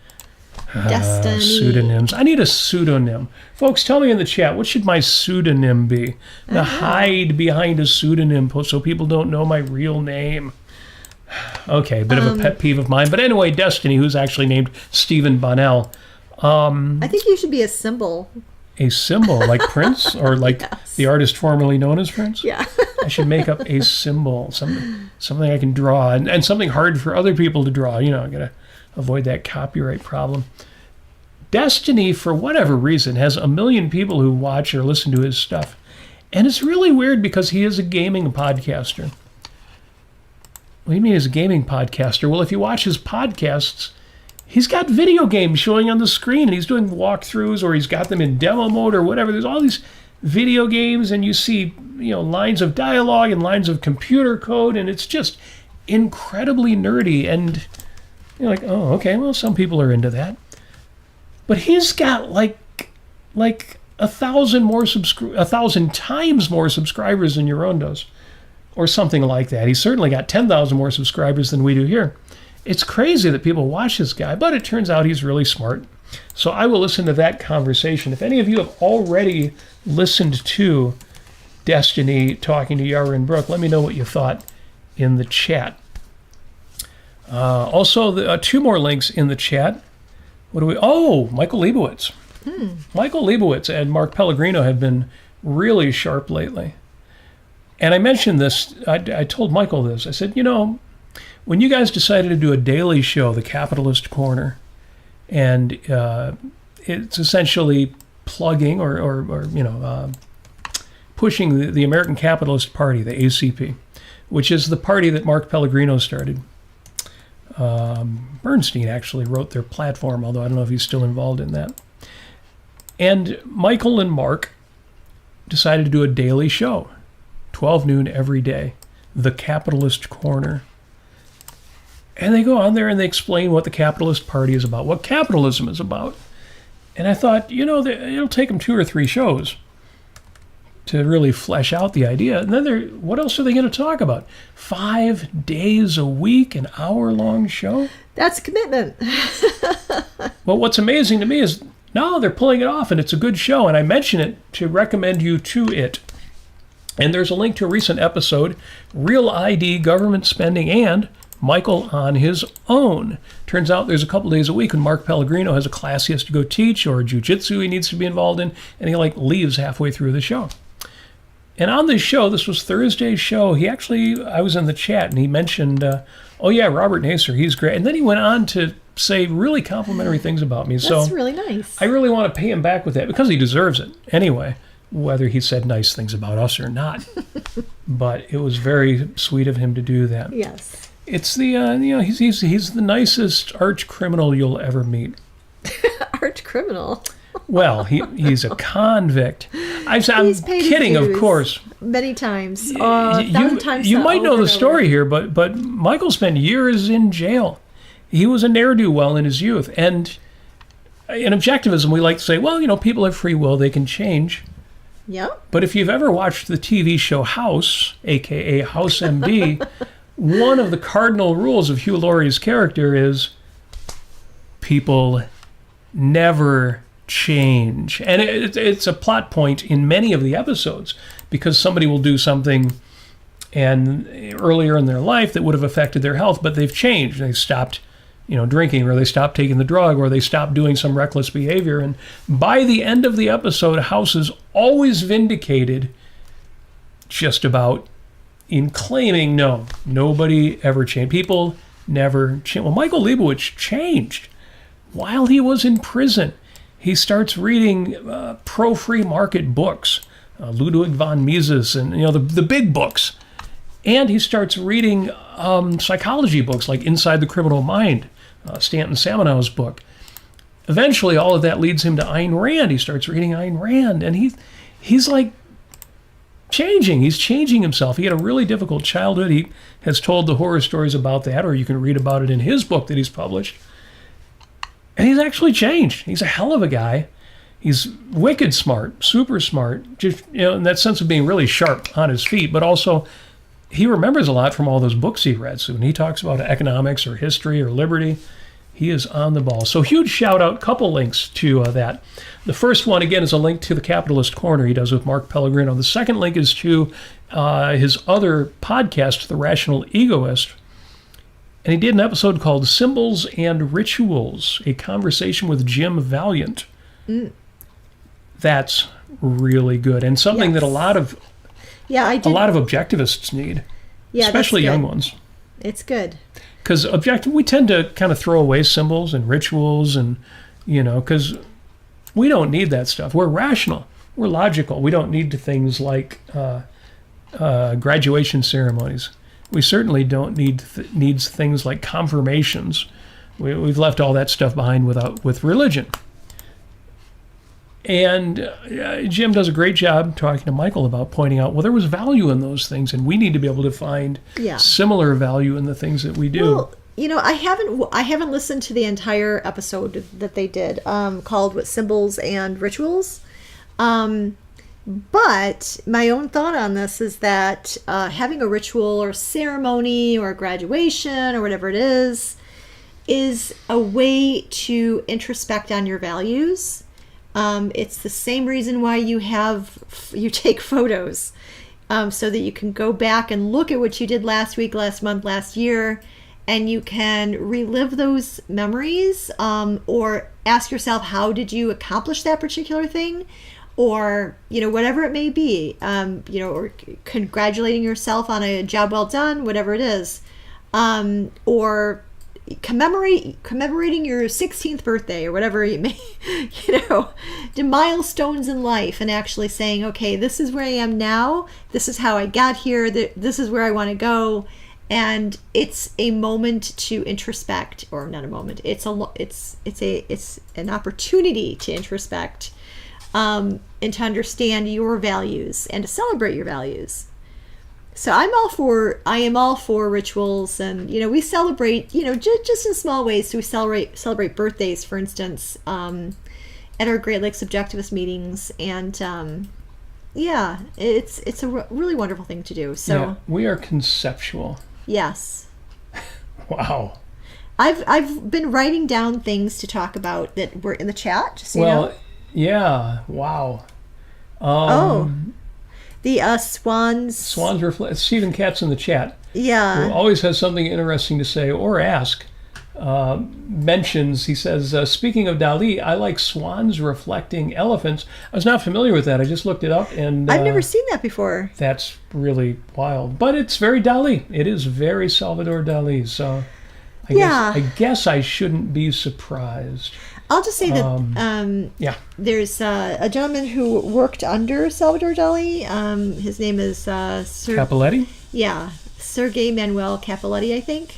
Pseudonyms. I need a pseudonym. Folks, tell me in the chat, what should my pseudonym be? Now, hide behind a pseudonym so people don't know my real name. Okay, a bit of a pet peeve of mine. But anyway, Destiny, who's actually named Stephen Bonnell. I think you should be a symbol. A symbol, like Prince? Or like the artist formerly known as Prince? Yeah. I should make up a symbol, something I can draw, and something hard for other people to draw. You know, I got to avoid that copyright problem. Destiny, for whatever reason, has 1 million people who watch or listen to his stuff. And it's really weird because he is a gaming podcaster. What do you mean he's a gaming podcaster? Well, if you watch his podcasts, he's got video games showing on the screen, and he's doing walkthroughs, or he's got them in demo mode or whatever. There's all these video games, and you see, lines of dialogue and lines of computer code, and it's just incredibly nerdy. And you're like, oh, okay, well, some people are into that. But he's got like 1,000 times more subscribers than your own does, or something like that. He's certainly got 10,000 more subscribers than we do here. It's crazy that people watch this guy, but it turns out he's really smart. So I will listen to that conversation. If any of you have already listened to Destiny talking to Yaron Brook, let me know what you thought in the chat. Also, 2 more links in the chat. Michael Leibowitz. Michael Leibowitz and Mark Pellegrino have been really sharp lately. And I mentioned this, I told Michael this. I said, when you guys decided to do a daily show, The Capitalist Corner, and it's essentially plugging or pushing the American Capitalist Party, the ACP, which is the party that Mark Pellegrino started. Bernstein actually wrote their platform, although I don't know if he's still involved in that. And Michael and Mark decided to do a daily show, 12 noon every day, The Capitalist Corner. And they go on there and they explain what the capitalist party is about, what capitalism is about. And I thought, it'll take them 2 or 3 shows to really flesh out the idea. And then what else are they going to talk about? 5 days a week, an hour-long show? That's commitment. Well, what's amazing to me is, no, they're pulling it off, and it's a good show. And I mention it to recommend you to it. And there's a link to a recent episode, Real ID, Government Spending, and Michael on His Own. Turns out there's a couple days a week when Mark Pellegrino has a class he has to go teach or jiu-jitsu he needs to be involved in, and he leaves halfway through the show. And on this show, this was Thursday's show, I was in the chat, and he mentioned, Robert Nasir, he's great. And then he went on to say really complimentary things about me. That's really nice. I really want to pay him back with that because he deserves it anyway, whether he said nice things about us or not. But it was very sweet of him to do that. Yes. It's he's the nicest arch criminal you'll ever meet. Arch criminal. Well, he's a convict. I'm kidding, of course. Many times. 1,000 times. You might know the story here, but Michael spent years in jail. He was a ne'er-do-well in his youth. And in objectivism, we like to say, well, people have free will, they can change. Yep. But if you've ever watched the TV show House, a.k.a. House MD, one of the cardinal rules of Hugh Laurie's character is people never change. And it's a plot point in many of the episodes because somebody will do something and earlier in their life that would have affected their health, but they've changed. They've stopped drinking, or they stopped taking the drug, or they stopped doing some reckless behavior. And by the end of the episode, House is always vindicated just about in claiming, no, nobody ever changed. People never changed. Well, Michael Leibowitz changed while he was in prison. He starts reading pro-free market books, Ludwig von Mises, and the big books. And he starts reading psychology books like Inside the Criminal Mind, Stanton Samanow's book. Eventually, all of that leads him to Ayn Rand. He starts reading Ayn Rand, and he's changing. He's changing himself. He had a really difficult childhood. He has told the horror stories about that, or you can read about it in his book that he's published. And he's actually changed. He's a hell of a guy. He's wicked smart, super smart, just in that sense of being really sharp on his feet, but also he remembers a lot from all those books he read. So when he talks about economics or history or liberty, he is on the ball. So huge shout out, couple links to that. The first one, again, is a link to the Capitalist Corner he does with Mark Pellegrino. The second link is to his other podcast, The Rational Egoist. And he did an episode called Symbols and Rituals, a conversation with Jim Valiant. That's really good, and something that a lot of objectivists need, especially young ones. It's good. Because we tend to kind of throw away symbols and rituals, and because we don't need that stuff. We're rational. We're logical. We don't need things like graduation ceremonies. We certainly don't need things like confirmations. We've left all that stuff behind with religion. And Jim does a great job talking to Michael about pointing out, well, there was value in those things, and we need to be able to find similar value in the things that we do. Well, I haven't listened to the entire episode that they did called "What Symbols and Rituals." But my own thought on this is that having a ritual or ceremony or graduation or whatever it is a way to introspect on your values. It's the same reason why you take photos, so that you can go back and look at what you did last week, last month, last year, and you can relive those memories, or ask yourself, how did you accomplish that particular thing? Or, whatever it may be, or congratulating yourself on a job well done, whatever it is, or commemorating your 16th birthday or whatever you may, the milestones in life, and actually saying, okay, this is where I am now. This is how I got here. This is where I want to go. And it's a moment to introspect, or not a moment. It's an opportunity to introspect. And to understand your values and to celebrate your values. So I am all for rituals, and we celebrate, just in small ways. So we celebrate birthdays, for instance, at our Great Lakes Subjectivist meetings, and yeah, it's a really wonderful thing to do. So yeah, we are conceptual. Yes. Wow. I've been writing down things to talk about that were in the chat. Just so you know. Yeah. Wow. The swans. Swans reflect. Stephen Katz in the chat. Yeah. Who always has something interesting to say or ask. Mentions, he says, speaking of Dalí, I like swans reflecting elephants. I was not familiar with that. I just looked it up, and I've never seen that before. That's really wild. But it's very Dalí. It is very Salvador Dalí. So I guess I shouldn't be surprised. I'll just say that there's a gentleman who worked under Salvador Dalí. His name is Cappelletti? Yeah, Sergei Manuel Cappelletti, I think.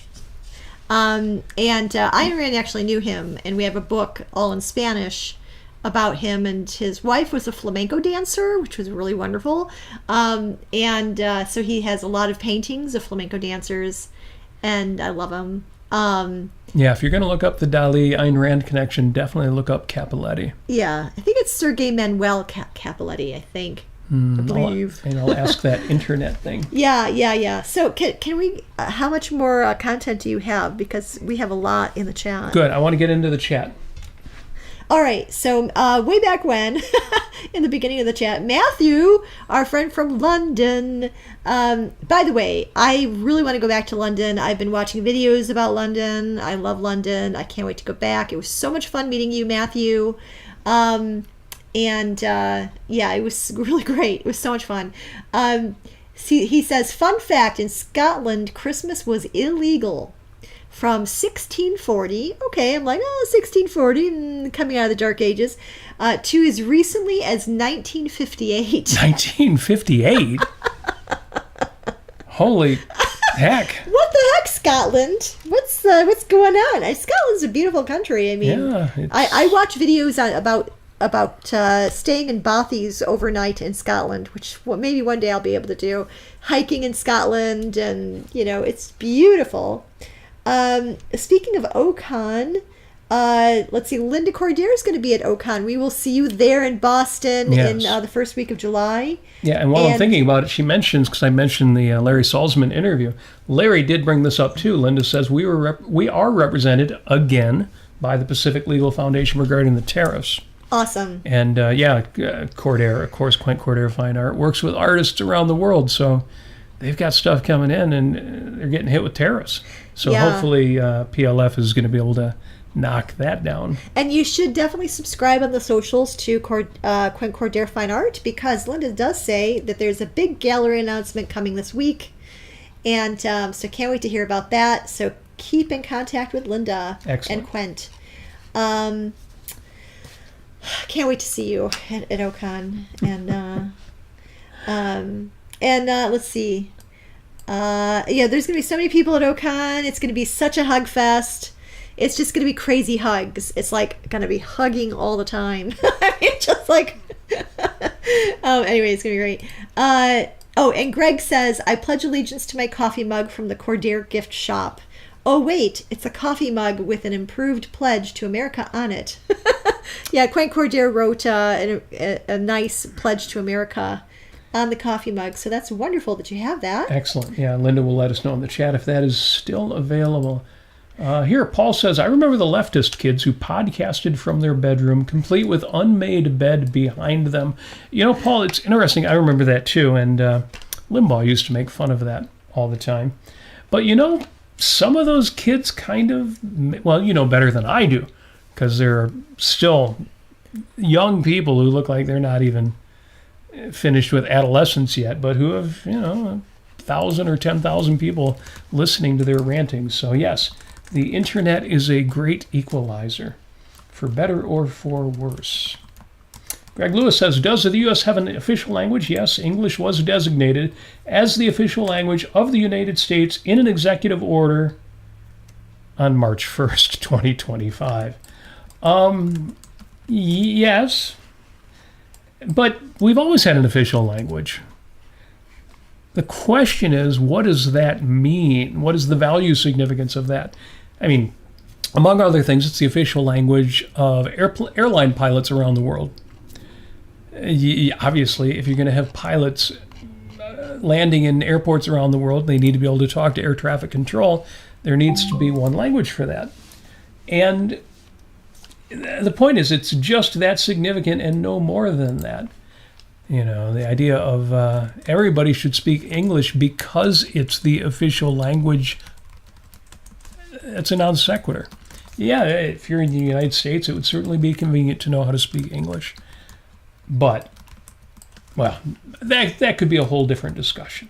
And Ayn Rand actually knew him, and we have a book all in Spanish about him, and his wife was a flamenco dancer, which was really wonderful. So he has a lot of paintings of flamenco dancers, and I love him. Yeah, if you're going to look up the Dalí Ayn Rand connection, definitely look up Cappelletti. Yeah, I think it's Sergei Manuel Cappelletti, I think. I believe. I'll ask that internet thing. Yeah. So can we, how much more content do you have? Because we have a lot in the chat. Good. I want to get into the chat. All right. So way back when, in the beginning of the chat, Matthew, our friend from London. By the way, I really want to go back to London. I've been watching videos about London. I love London. I can't wait to go back. It was so much fun meeting you, Matthew. It was really great. It was so much fun. He says, fun fact, in Scotland, Christmas was illegal from 1640. Okay, I'm like, 1640, coming out of the Dark Ages, to as recently as 1958. 1958? Holy heck. What the heck, Scotland? What's going on? Scotland's a beautiful country. I mean, I watch videos about staying in bothies overnight in Scotland, which maybe one day I'll be able to do. Hiking in Scotland, and it's beautiful. Speaking of Ocon, let's see, Linda Cordier is going to be at Ocon. We will see you there in Boston in the first week of July. Yeah, and while I'm thinking about it, she mentions, because I mentioned the Larry Salzman interview, Larry did bring this up too. Linda says we are represented again by the Pacific Legal Foundation regarding the tariffs. Awesome. And Cordair, of course, Quint Cordair Fine Art works with artists around the world, so they've got stuff coming in, and they're getting hit with tariffs. So hopefully PLF is going to be able to knock that down. And you should definitely subscribe on the socials to Quint Cordair Fine Art, because Linda does say that there's a big gallery announcement coming this week, and so can't wait to hear about that. So keep in contact with Linda. Excellent. And Quint. Can't wait to see you at Ocon. And let's see. There's going to be so many people at Ocon. It's going to be such a hug fest. It's just going to be crazy hugs. It's like going to be hugging all the time. Just like... anyway, it's going to be great. And Greg says, I pledge allegiance to my coffee mug from the Cordair gift shop. Oh, wait, it's a coffee mug with an improved pledge to America on it. Yeah, Quint Cordair wrote a nice pledge to America on the coffee mug. So that's wonderful that you have that. Excellent. Yeah, Linda will let us know in the chat if that is still available. Here, Paul says, I remember the leftist kids who podcasted from their bedroom, complete with unmade bed behind them. Paul, it's interesting. I remember that too. And Limbaugh used to make fun of that all the time. But, some of those kids kind of, better than I do, because they're still young people who look like they're not even finished with adolescence yet, but who have, 1,000 or 10,000 people listening to their rantings. So yes, the internet is a great equalizer, for better or for worse. Greg Lewis says, does the U.S. have an official language? Yes, English was designated as the official language of the United States in an executive order on March 1st, 2025. Yes, but we've always had an official language. The question is, what does that mean? What is the value significance of that? I mean, among other things, it's the official language of airline pilots around the world. Obviously, if you're going to have pilots landing in airports around the world, they need to be able to talk to air traffic control. There needs to be one language for that. And the point is, it's just that significant and no more than that. You know, the idea of everybody should speak English because it's the official language, it's a non sequitur. Yeah, if you're in the United States, it would certainly be convenient to know how to speak English. But, well, that could be a whole different discussion.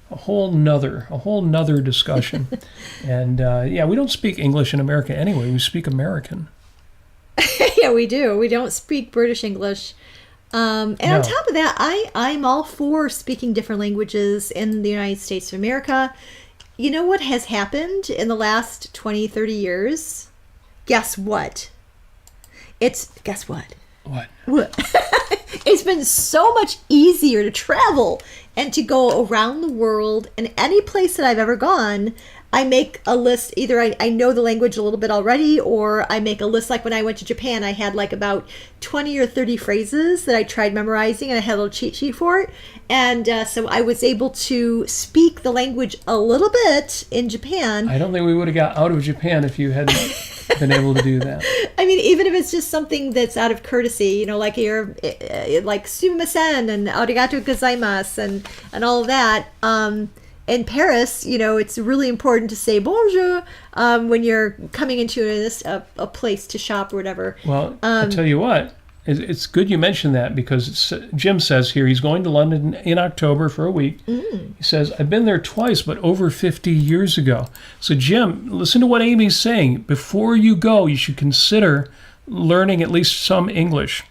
A whole nother discussion. And, yeah, we don't speak English in America anyway. We speak American. Yeah, we do. We don't speak British English. And no. On top of that, I'm all for speaking different languages in the United States of America. You know what has happened in the last 20, 30 years? Guess what? Guess what? What? It's been so much easier to travel and to go around the world. And any place that I've ever gone, I make a list. Either I know the language a little bit already, or I make a list. Like when I went to Japan, I had like about 20 or 30 phrases that I tried memorizing, and I had a little cheat sheet for it. And so I was able to speak the language a little bit in Japan. I don't think we would have got out of Japan if you hadn't been able to do that. I mean, even if it's just something that's out of courtesy, you know, like you're like sumimasen and arigatou gozaimasu and all of that. In Paris, you know, it's really important to say bonjour when you're coming into a place to shop or whatever. Well, I'll tell you what, it's good you mentioned that, because Jim says here he's going to London in October for a week. He says, I've been there twice, but over 50 years ago. So Jim, listen to what Amy's saying. Before you go, you should consider learning at least some English.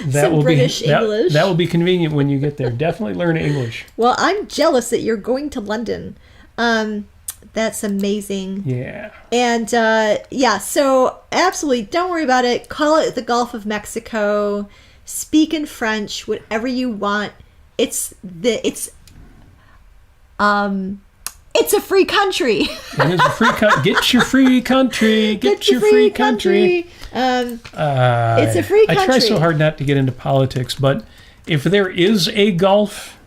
That will British English. That will be convenient when you get there. Definitely learn English. Well, I'm jealous that you're going to London. That's amazing. Yeah. And yeah, so absolutely, don't worry about it. Call it the Gulf of Mexico. Speak in French, whatever you want. It's a free country. It is a free country. Get your free country. Get your free country. It's a free country. I try so hard not to get into politics, but if there is a gulf,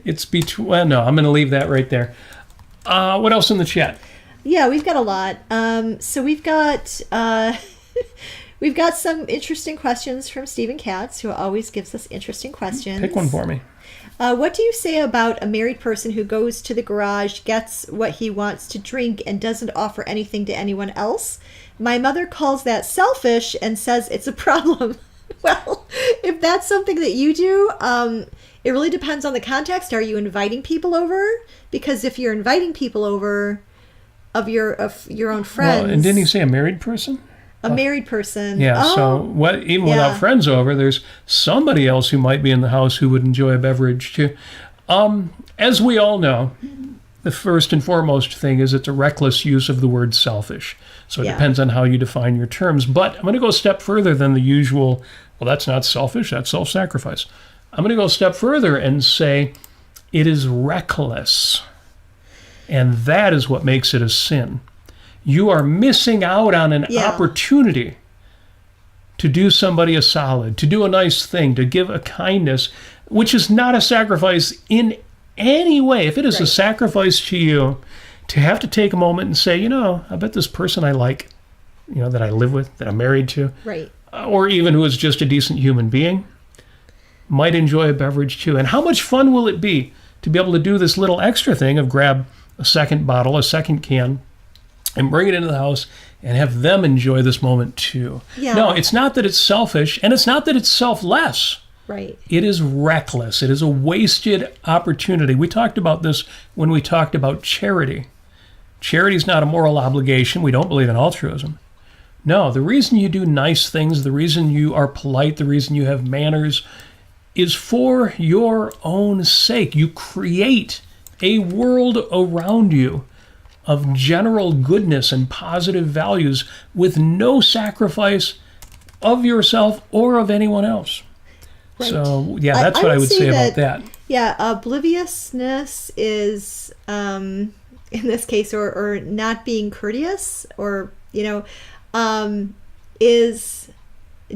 it's between. Well, no, I'm going to leave that right there. What else in the chat? Yeah, we've got a lot. So we've got some interesting questions from Stephen Katz, who always gives us interesting questions. Pick one for me. What do you say about a married person who goes to the garage, gets what he wants to drink, and doesn't offer anything to anyone else? My mother calls that selfish and says it's a problem. Well, if that's something that you do, it really depends on the context. Are you inviting people over? Because if you're inviting people over of your own friends... Well, and didn't he say a married person? A married person. Yeah, so without friends over, there's somebody else who might be in the house who would enjoy a beverage too. As we all know, the first and foremost thing is it's a reckless use of the word selfish. So it depends on how you define your terms. But I'm going to go a step further than the usual, well, that's not selfish, that's self-sacrifice. I'm going to go a step further and say it is reckless. And that is what makes it a sin. You are missing out on an opportunity to do somebody a solid, to do a nice thing, to give a kindness, which is not a sacrifice in any way. If it is a sacrifice to you, to have to take a moment and say, you know, I bet this person I like, you know, that I live with, that I'm married to, or even who is just a decent human being, might enjoy a beverage too. And how much fun will it be to be able to do this little extra thing of grab a second bottle, a second can, and bring it into the house and have them enjoy this moment too. Yeah. No, it's not that it's selfish, and it's not that it's selfless. Right. It is reckless. It is a wasted opportunity. We talked about this when we talked about charity. Charity is not a moral obligation. We don't believe in altruism. No, the reason you do nice things, the reason you are polite, the reason you have manners is for your own sake. You create a world around you of general goodness and positive values with no sacrifice of yourself or of anyone else. Right. So, yeah, that's what I would say about that. Yeah, obliviousness is, in this case, or not being courteous, or, is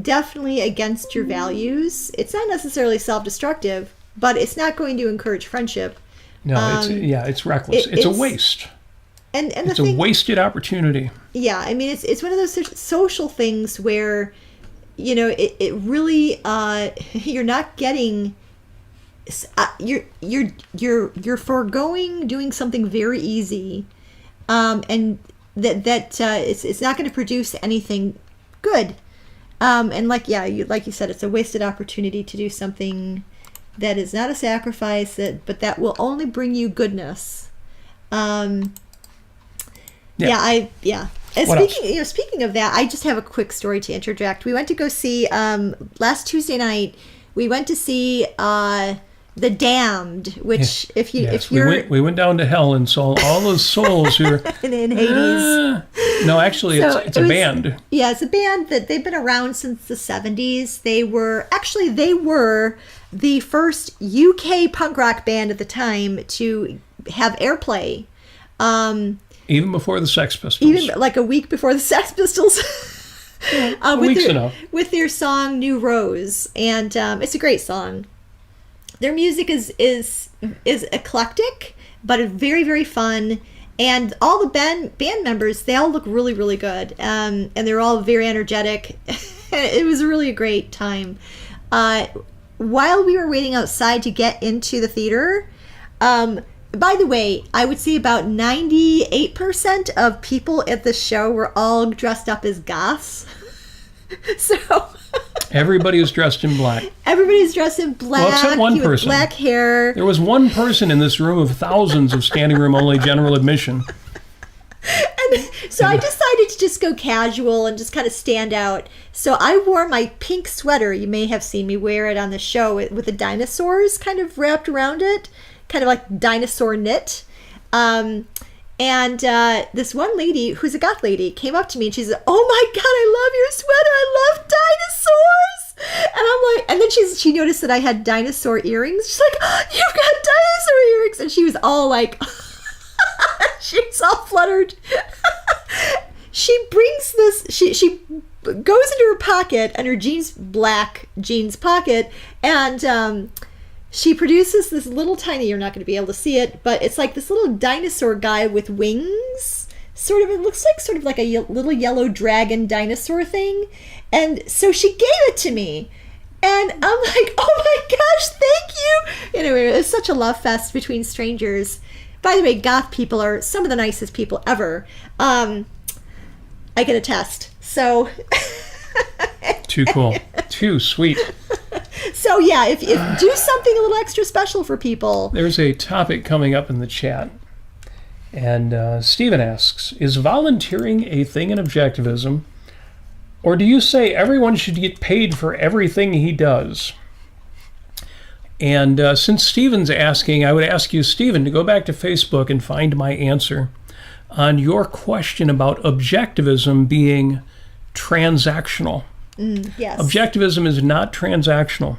definitely against your values. It's not necessarily self-destructive, but it's not going to encourage friendship. No, it's reckless. It's a waste. And it's a wasted opportunity. Yeah, I mean, it's one of those social things where, it really, you're not getting, you're foregoing doing something very easy, and that it's not going to produce anything good, and like you said, it's a wasted opportunity to do something that is not a sacrifice, but that will only bring you goodness. And speaking of that, I just have a quick story to interject. We went to go see last Tuesday night. We went to see The Damned, which we went down to hell and saw all those souls who are in Hades. No, actually, it's a band. Yeah, it's a band that they've been around since the 70s. They were the first UK punk rock band at the time to have airplay. Even before the Sex Pistols. Even like a week before the Sex Pistols. With their song New Rose. And it's a great song. Their music is eclectic, but very, very fun. And all the band members, they all look really, really good. And they're all very energetic. It was really a great time. While we were waiting outside to get into the theater, by the way, I would say about 98% of people at the show were all dressed up as goths. So everybody was dressed in black. Everybody's dressed in black. Well, except one person. With black hair. There was one person in this room of thousands of standing room only general admission. And so I decided to just go casual and just kind of stand out. So I wore my pink sweater. You may have seen me wear it on the show with the dinosaurs kind of wrapped around it. Kind of like dinosaur knit. And this one lady, who's a goth lady, came up to me and she said, "Oh my God, I love your sweater. I love dinosaurs." And I'm like, and then she noticed that I had dinosaur earrings. She's like, "Oh, you've got dinosaur earrings." And she was all like, she was all fluttered. She brings this, she goes into her pocket, and her black jeans pocket, and, she produces this little tiny, you're not going to be able to see it, but it's like this little dinosaur guy with wings. It looks like sort of like a little yellow dragon dinosaur thing. And so she gave it to me. And I'm like, oh my gosh, thank you. Anyway, it's such a love fest between strangers. By the way, goth people are some of the nicest people ever. I can attest. So... Too cool. Too sweet. So yeah, if do something a little extra special for people. There's a topic coming up in the chat. And Stephen asks, is volunteering a thing in objectivism? Or do you say everyone should get paid for everything he does? And since Stephen's asking, I would ask you, Stephen, to go back to Facebook and find my answer on your question about objectivism being transactional. Yes. Objectivism is not transactional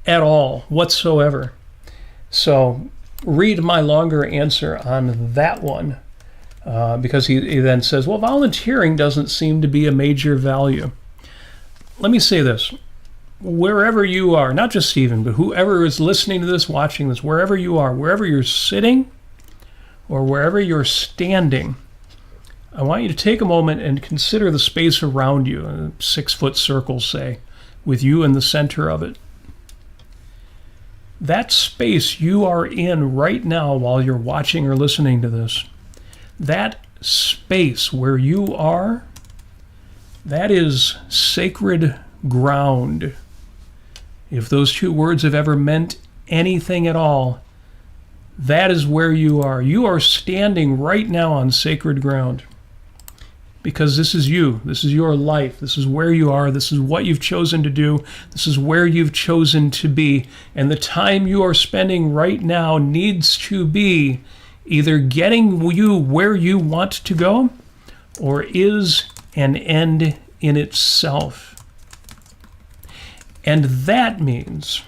at all, whatsoever. So read my longer answer on that one, because he then says, well, volunteering doesn't seem to be a major value. Let me say this. Wherever you are, not just Stephen, but whoever is listening to this, watching this, wherever you are, wherever you're sitting or wherever you're standing, I want you to take a moment and consider the space around you, a 6-foot circle, say, with you in the center of it. That space you are in right now while you're watching or listening to this, that space where you are, that is sacred ground. If those two words have ever meant anything at all, that is where you are. You are standing right now on sacred ground. Because this is you. This is your life. This is where you are. This is what you've chosen to do. This is where you've chosen to be. And the time you are spending right now needs to be either getting you where you want to go or is an end in itself. And that means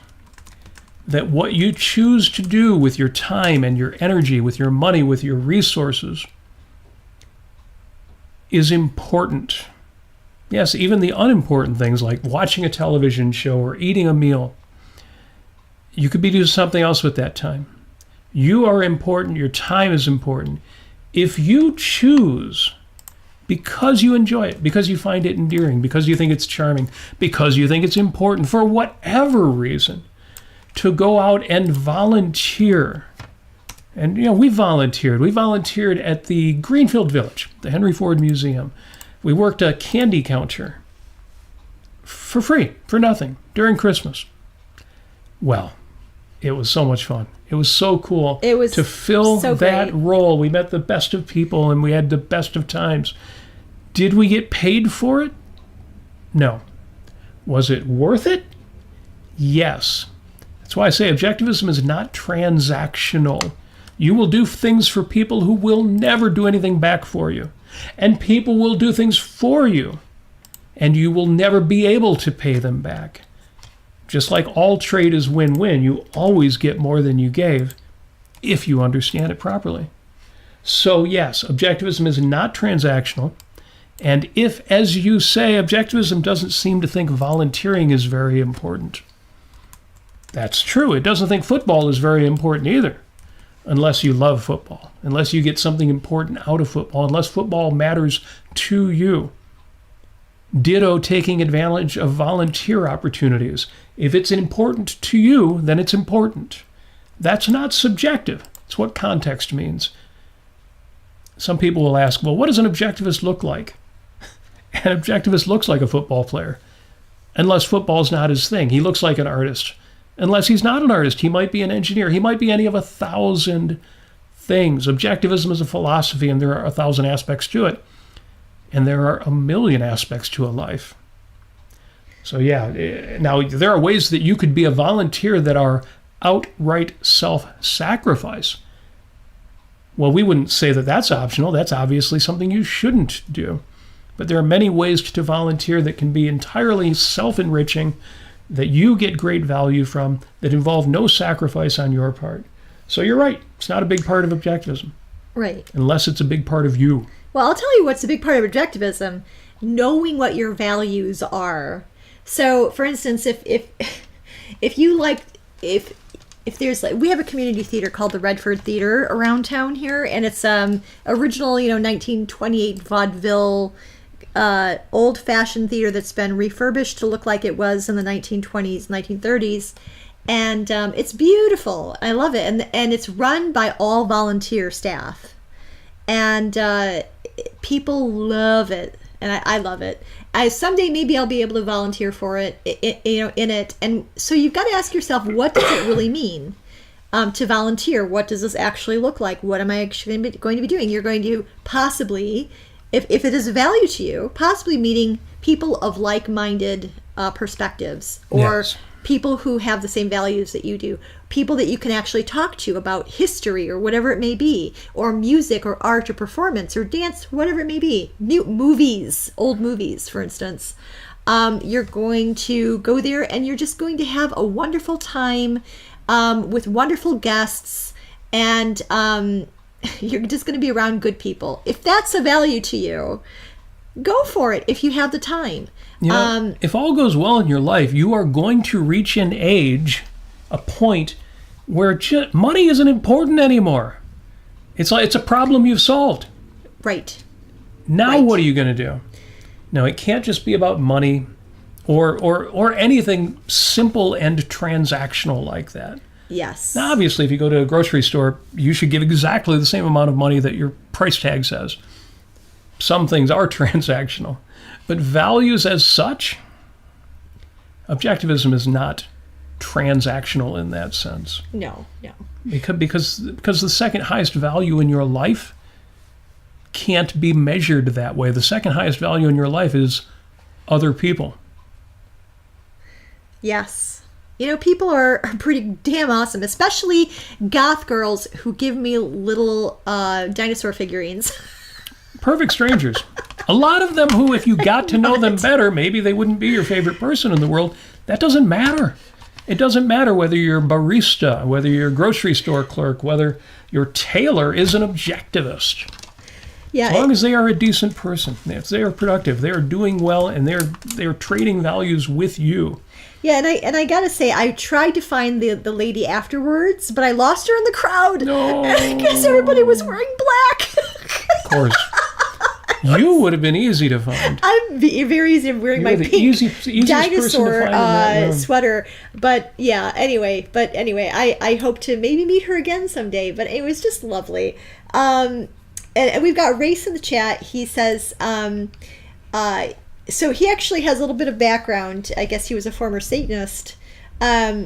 that what you choose to do with your time and your energy, with your money, with your resources, is important. Yes, even the unimportant things like watching a television show or eating a meal, you could be doing something else with that time. You are important. Your time is important. If you choose, because you enjoy it, because you find it endearing, because you think it's charming, because you think it's important, for whatever reason, to go out and volunteer. And, we volunteered. We volunteered at the Greenfield Village, the Henry Ford Museum. We worked a candy counter for free, for nothing, during Christmas. Well, it was so much fun. It was so cool to fill that role. We met the best of people and we had the best of times. Did we get paid for it? No. Was it worth it? Yes. That's why I say objectivism is not transactional. You will do things for people who will never do anything back for you. And people will do things for you. And you will never be able to pay them back. Just like all trade is win-win, you always get more than you gave if you understand it properly. So yes, objectivism is not transactional. And if, as you say, objectivism doesn't seem to think volunteering is very important, that's true. It doesn't think football is very important either, unless you love football, unless you get something important out of football, unless football matters to you. Ditto taking advantage of volunteer opportunities. If it's important to you, then it's important. That's not subjective. It's what context means. Some people will ask, well, what does an objectivist look like? An objectivist looks like a football player, unless football's not his thing. He looks like an artist. Unless he's not an artist, he might be an engineer. He might be any of 1,000 things. Objectivism is a philosophy, and there are 1,000 aspects to it. And there are 1,000,000 aspects to a life. So yeah, now there are ways that you could be a volunteer that are outright self-sacrifice. Well, we wouldn't say that that's optional. That's obviously something you shouldn't do. But there are many ways to volunteer that can be entirely self-enriching, that you get great value from, that involve no sacrifice on your part. So you're right. It's not a big part of objectivism. Right. Unless it's a big part of you. Well, I'll tell you what's a big part of objectivism: knowing what your values are. So, for instance, if you like, if there's like, we have a community theater called the Redford Theater around town here, and it's original 1928 vaudeville, old-fashioned theater that's been refurbished to look like it was in the 1920s, 1930s, and it's beautiful. I love it, and it's run by all volunteer staff, and people love it, and I love it. Someday maybe I'll be able to volunteer for it, in it. And so you've got to ask yourself, what does it really mean to volunteer? What does this actually look like? What am I actually going to be doing? You're going to possibly, if it is of value to you, possibly meeting people of like-minded perspectives, or yes, people who have the same values that you do, people that you can actually talk to about history or whatever it may be, or music or art or performance or dance, whatever it may be. Movies, old movies, for instance. You're going to go there and you're just going to have a wonderful time with wonderful guests, and you're just going to be around good people. If that's a value to you, go for it if you have the time. If all goes well in your life, you are going to reach an age, a point, where money isn't important anymore. It's a problem you've solved. Right. Now right. What are you going to do? Now, it can't just be about money or anything simple and transactional like that. Yes. Now, obviously, if you go to a grocery store, you should give exactly the same amount of money that your price tag says. Some things are transactional. But values as such, objectivism is not transactional in that sense. No. Because the second highest value in your life can't be measured that way. The second highest value in your life is other people. Yes. People are pretty damn awesome, especially goth girls who give me little dinosaur figurines. Perfect strangers. A lot of them who, if you got to know them better, maybe they wouldn't be your favorite person in the world. That doesn't matter. It doesn't matter whether you're a barista, whether you're a grocery store clerk, whether your tailor is an objectivist. Yeah, As long as they are a decent person, if they are productive, they are doing well, and they're trading values with you. Yeah, and I gotta say, I tried to find the lady afterwards, but I lost her in the crowd. No. Because everybody was wearing black. Of course. You would have been easy to find. I'm very easy wearing my pink easiest dinosaur sweater. But yeah, anyway, I hope to maybe meet her again someday. But it was just lovely. And we've got Race in the chat. He says, so he actually has a little bit of background. I guess he was a former Satanist,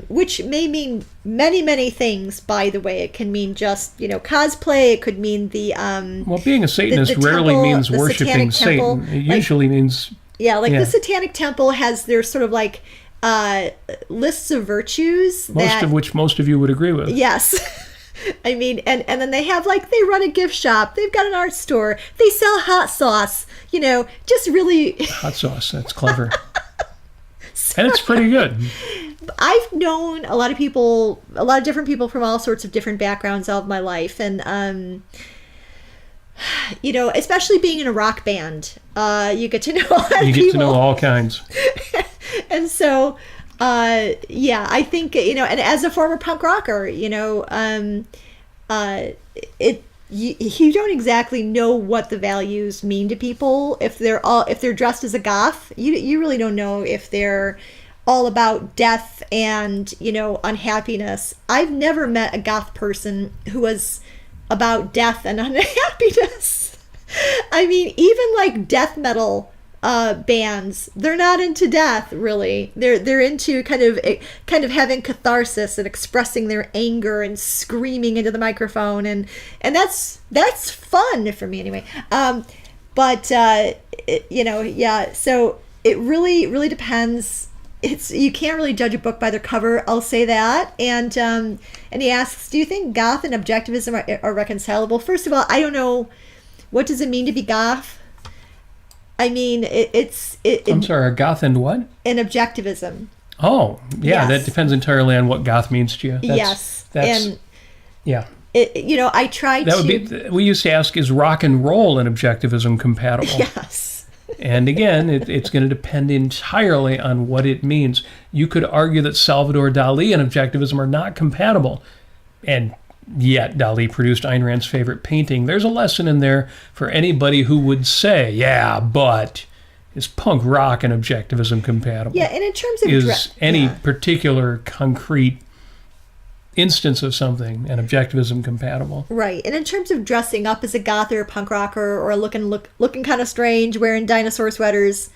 which may mean many, many things, by the way. It can mean just, cosplay. It could mean the... well, being a Satanist rarely means worshiping Satan. It usually means... Yeah, the Satanic Temple has their sort of lists of virtues. Most of you would agree with. Yes. I mean, and then they have they run a gift shop. They've got an art store. They sell hot sauce. Just really... Hot sauce, that's clever. And it's pretty good. I've known a lot of different people from all sorts of different backgrounds all of my life. And, especially being in a rock band, you get to know a lot of people. You get to know all kinds. And so... I think, and as a former punk rocker, you don't exactly know what the values mean to people. If they're dressed as a goth, you really don't know if they're all about death and, unhappiness. I've never met a goth person who was about death and unhappiness. I mean, even death metal bands, they're not into death, really. They're into kind of having catharsis and expressing their anger and screaming into the microphone, and that's fun for me anyway. So it really depends. You can't really judge a book by their cover, I'll say that. And he asks, do you think goth and objectivism are reconcilable? First of all, I don't know, what does it mean to be goth? I mean, I'm sorry, goth and what? And objectivism. Oh, yeah, yes. That depends entirely on what goth means to you. Yeah. I try to... We used to ask, is rock and roll and objectivism compatible? Yes. And again, it's going to depend entirely on what it means. You could argue that Salvador Dalí and objectivism are not compatible. And yet Dalí produced Ayn Rand's favorite painting. There's a lesson in there for anybody who would say, yeah, but is punk rock and objectivism compatible? Yeah, and in terms of... Is any particular concrete instance of something and objectivism compatible? Right, and in terms of dressing up as a goth or a punk rocker or looking kind of strange, wearing dinosaur sweaters,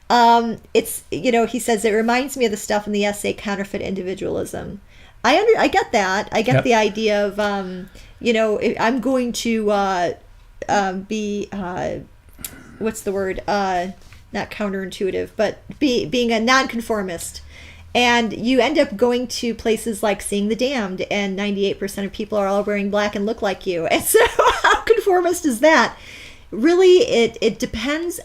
it's, he says, it reminds me of the stuff in the essay Counterfeit Individualism. I get that. I get the idea of, I'm going to be, what's the word? Not counterintuitive, but being a nonconformist. And you end up going to places like Seeing the Damned, and 98% of people are all wearing black and look like you. And so how conformist is that? Really, it depends.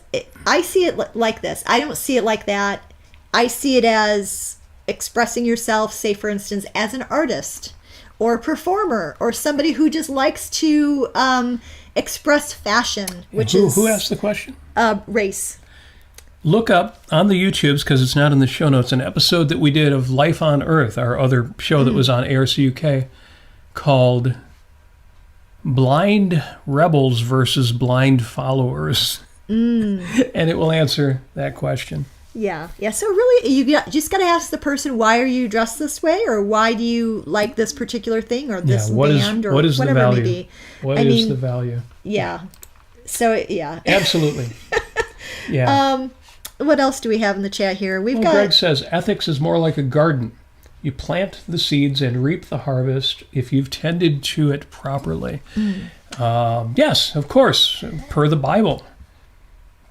I see it like this. I don't see it like that. I see it as... expressing yourself, say for instance, as an artist or a performer or somebody who just likes to express fashion, which is... Who asked the question? Race. Look up on the YouTubes, because it's not in the show notes, an episode that we did of Life on Earth, our other show that was on ARC UK, called Blind Rebels versus Blind Followers. And it will answer that question. Yeah. So really, you just got to ask the person, why are you dressed this way? Or why do you like this particular thing or this band or whatever the value? It may be? What is the value? Yeah. So, yeah. Absolutely. Yeah. What else do we have in the chat here? Greg says, ethics is more like a garden. You plant the seeds and reap the harvest if you've tended to it properly. Yes, of course, per the Bible.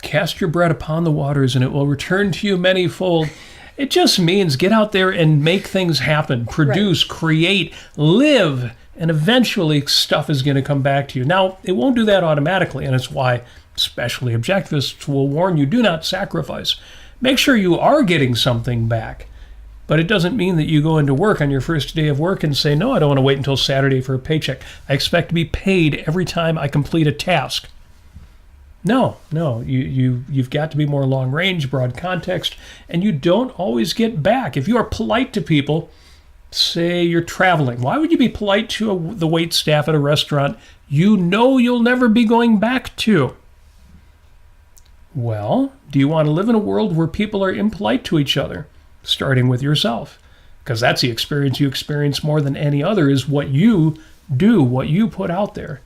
Cast your bread upon the waters and it will return to you manyfold. It just means get out there and make things happen, produce, create, live, and eventually stuff is going to come back to you. Now, it won't do that automatically, and it's why especially objectivists will warn you, do not sacrifice. Make sure you are getting something back. But it doesn't mean that you go into work on your first day of work and say, no, I don't want to wait until Saturday for a paycheck. I expect to be paid every time I complete a task. No, you've got to be more long range, broad context, and you don't always get back. If you are polite to people, say you're traveling, why would you be polite to the wait staff at a restaurant you know you'll never be going back to? Well, do you want to live in a world where people are impolite to each other, starting with yourself? Because that's the experience you experience more than any other, is what you do, what you put out there.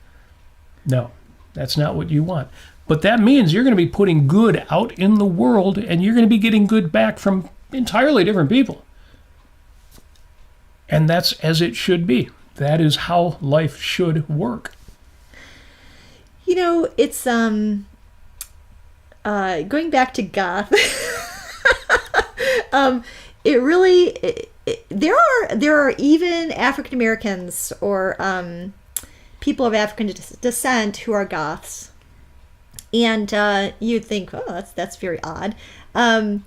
No, that's not what you want. But that means you're going to be putting good out in the world, and you're going to be getting good back from entirely different people. And that's as it should be. That is how life should work. You know, it's going back to goth. It really there are even African Americans or people of African descent who are goths. And you'd think, oh, that's very odd. But,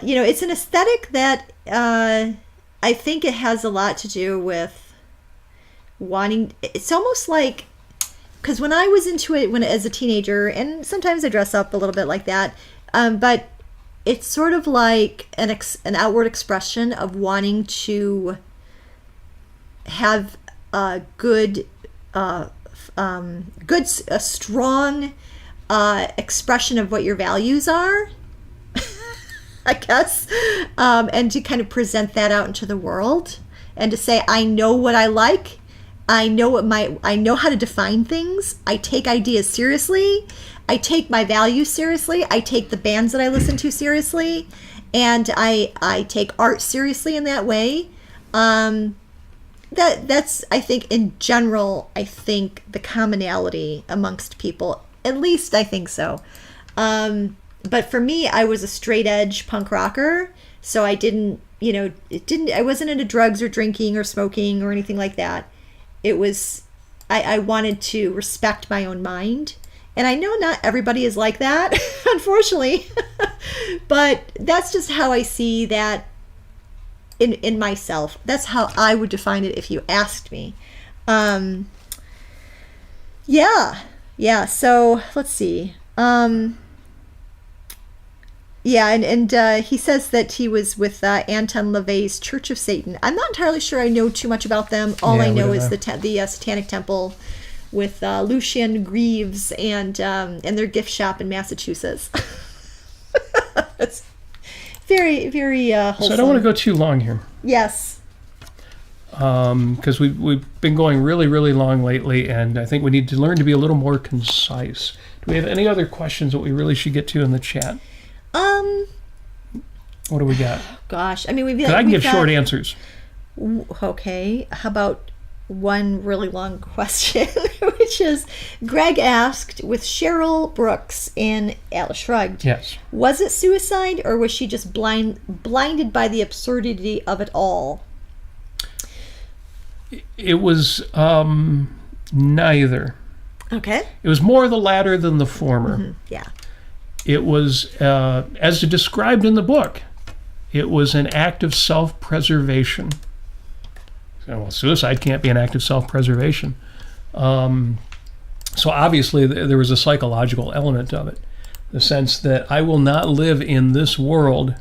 you know, it's an aesthetic that I think it has a lot to do with wanting... It's almost like... Because when I was into it as a teenager, and sometimes I dress up a little bit like that, but it's sort of like an outward expression of wanting to have a a strong expression of what your values are, I guess, and to kind of present that out into the world, and to say, I know what I like, I know how to define things, I take ideas seriously, I take my values seriously, I take the bands that I listen to seriously, and I take art seriously in that way. That's, I think, in general, I think the commonality amongst people. At least I think so. But for me, I was a straight edge punk rocker, so I I wasn't into drugs or drinking or smoking or anything like that. It was, I wanted to respect my own mind. And I know not everybody is like that, unfortunately. But that's just how I see that in myself. That's how I would define it if you asked me. Yeah, so let's see. He says that he was with Anton LaVey's Church of Satan. I'm not entirely sure I know too much about them. All I know is the Satanic Temple with Lucian Greaves and their gift shop in Massachusetts. It's very, very wholesome. So I don't want to go too long here. Yes. Because we've been going really, really long lately, and I think we need to learn to be a little more concise. Do we have any other questions that we really should get to in the chat? What do we got? Gosh, I mean, I can give short answers. Okay, how about one really long question, which is, Greg asked, with Cheryl Brooks in Atlas Shrugged, yes, was it suicide, or was she just blinded by the absurdity of it all? It was neither. Okay. It was more the latter than the former. Mm-hmm. Yeah. It was, as described in the book, it was an act of self-preservation. Well, suicide can't be an act of self-preservation. So obviously there was a psychological element of it. The sense that I will not live in this world,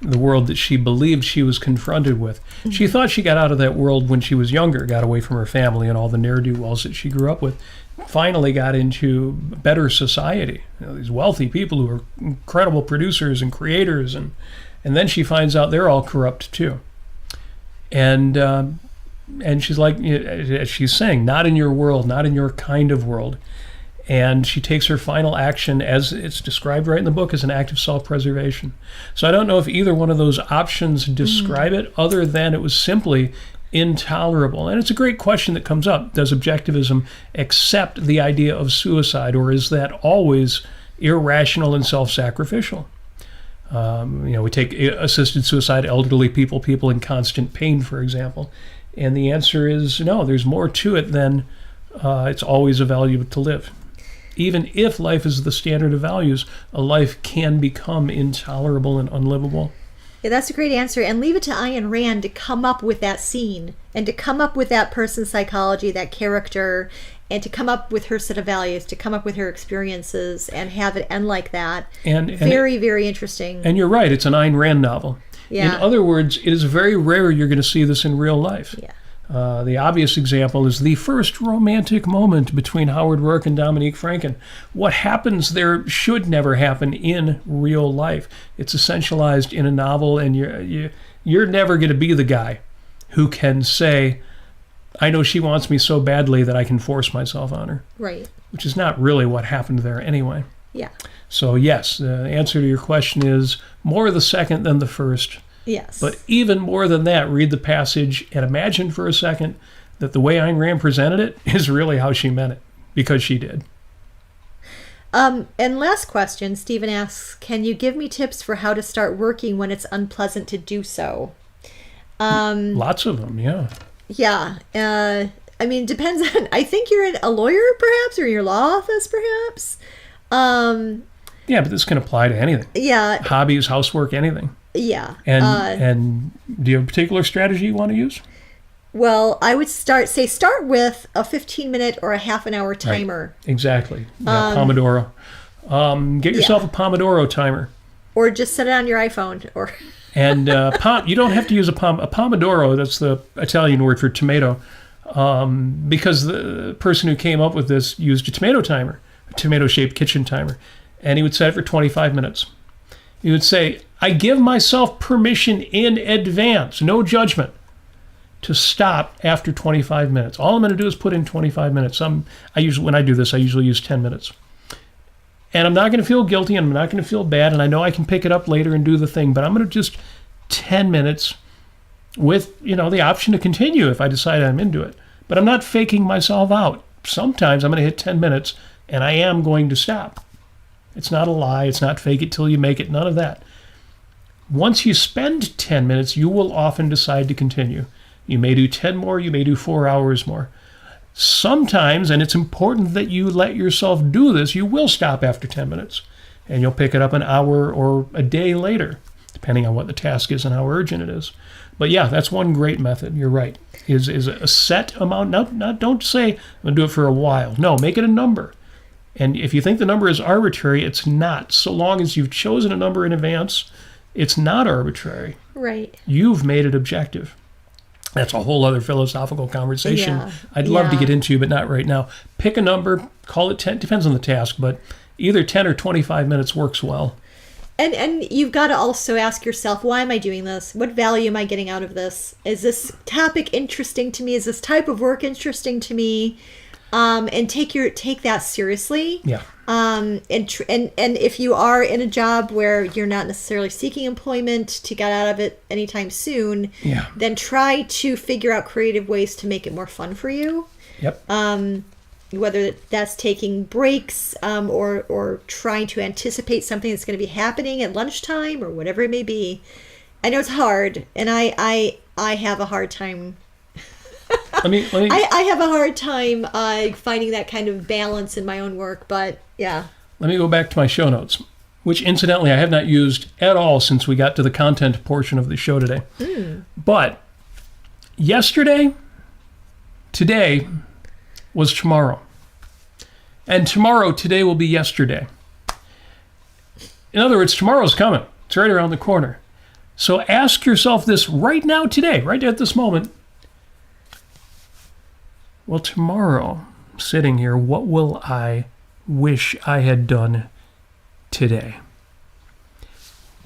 the world that she believed she was confronted with. Mm-hmm. She thought she got out of that world when she was younger, got away from her family and all the ne'er-do-wells that she grew up with. Finally got into better society. These wealthy people who are incredible producers and creators, and then she finds out they're all corrupt too. And she's like, as she's saying, not in your world, not in your kind of world. And she takes her final action, as it's described right in the book, as an act of self-preservation. So I don't know if either one of those options describe it, other than it was simply intolerable. And it's a great question that comes up. Does objectivism accept the idea of suicide, or is that always irrational and self-sacrificial? We take assisted suicide, elderly people in constant pain, for example. And the answer is no, there's more to it than it's always a value to live. Even if life is the standard of values, a life can become intolerable and unlivable. Yeah, that's a great answer. And leave it to Ayn Rand to come up with that scene and to come up with that person's psychology, that character, and to come up with her set of values, to come up with her experiences and have it end like that. And very, very interesting. And you're right, it's an Ayn Rand novel. Yeah. In other words, it is very rare you're going to see this in real life. Yeah. The obvious example is the first romantic moment between Howard Rourke and Dominique Franken. What happens there should never happen in real life. It's essentialized in a novel, and you're never going to be the guy who can say, I know she wants me so badly that I can force myself on her. Right. Which is not really what happened there anyway. Yeah. So yes, the answer to your question is more the second than the first. Yes. But even more than that, read the passage and imagine for a second that the way Ayn Rand presented it is really how she meant it, because she did. And last question, Stephen asks, can you give me tips for how to start working when it's unpleasant to do so? Lots of them, yeah. Yeah. I mean, depends on, I think you're a lawyer perhaps, or in your law office perhaps. Yeah, but this can apply to anything. Yeah. Hobbies, housework, anything. Yeah. And do you have a particular strategy you want to use? Well, I would start with a 15-minute or a half an hour timer. Right. Exactly. Yeah, Pomodoro. Get yourself a Pomodoro timer. Or just set it on your iPhone. Or And you don't have to use a Pomodoro. That's the Italian word for tomato. Because the person who came up with this used a tomato timer, a tomato-shaped kitchen timer. And he would set it for 25 minutes. He would say, I give myself permission in advance, no judgment, to stop after 25 minutes. All I'm going to do is put in 25 minutes. When I do this, I usually use 10 minutes. And I'm not going to feel guilty, and I'm not going to feel bad, and I know I can pick it up later and do the thing, but I'm going to just 10 minutes with, the option to continue if I decide I'm into it. But I'm not faking myself out. Sometimes I'm going to hit 10 minutes, and I am going to stop. It's not a lie. It's not fake it till you make it. None of that. Once you spend 10 minutes, you will often decide to continue. You may do 10 more. You may do 4 hours more. Sometimes, and it's important that you let yourself do this, you will stop after 10 minutes. And you'll pick it up an hour or a day later, depending on what the task is and how urgent it is. But yeah, that's one great method. You're right. Is a set amount. Don't say, I'm going to do it for a while. No, make it a number. And if you think the number is arbitrary, it's not. So long as you've chosen a number in advance, it's not arbitrary. Right. You've made it objective. That's a whole other philosophical conversation I'd love to get into, but not right now. Pick a number, call it 10, depends on the task, but either 10 or 25 minutes works well. And you've got to also ask yourself, why am I doing this? What value am I getting out of this? Is this topic interesting to me? Is this type of work interesting to me? And take that seriously. Yeah. And if you are in a job where you're not necessarily seeking employment to get out of it anytime soon, then try to figure out creative ways to make it more fun for you. Yep. Whether that's taking breaks, or trying to anticipate something that's going to be happening at lunchtime or whatever it may be. I know it's hard, and I have a hard time. I have a hard time finding that kind of balance in my own work, but yeah. Let me go back to my show notes, which incidentally I have not used at all since we got to the content portion of the show today. But today was tomorrow. And today will be yesterday. In other words, tomorrow's coming. It's right around the corner. So ask yourself this right now, today, right at this moment. Well, tomorrow, sitting here, what will I wish I had done today?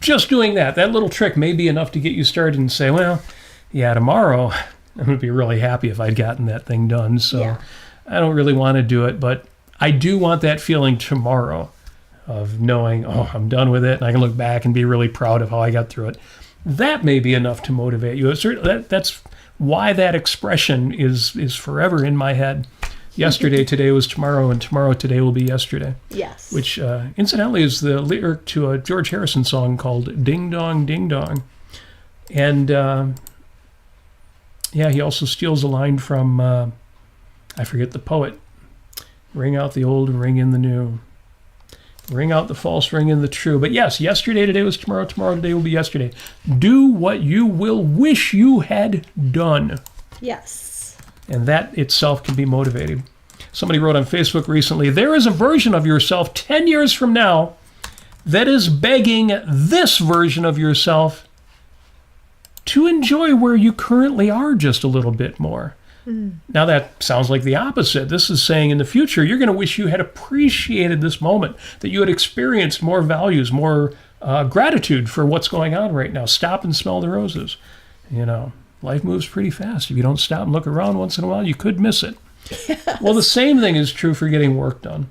Just doing that little trick may be enough to get you started and say, well, yeah, tomorrow I'm going to be really happy if I'd gotten that thing done. So I don't really want to do it, but I do want that feeling tomorrow of knowing, I'm done with it, and I can look back and be really proud of how I got through it. That may be enough to motivate you. That's why that expression is forever in my head. Yesterday, today was tomorrow, and tomorrow, today will be yesterday. Yes. Which, incidentally, is the lyric to a George Harrison song called Ding Dong, Ding Dong. And, he also steals a line from, I forget the poet, ring out the old and ring in the new. Ring out the false, ring in the true. But yes, yesterday today was tomorrow, tomorrow today will be yesterday. Do what you will wish you had done. Yes. And that itself can be motivating. Somebody wrote on Facebook recently, there is a version of yourself 10 years from now that is begging this version of yourself to enjoy where you currently are just a little bit more. Now that sounds like the opposite. This is saying in the future, you're going to wish you had appreciated this moment, that you had experienced more values, more gratitude for what's going on right now. Stop and smell the roses. You know, life moves pretty fast. If you don't stop and look around once in a while, you could miss it. Yes. Well, the same thing is true for getting work done.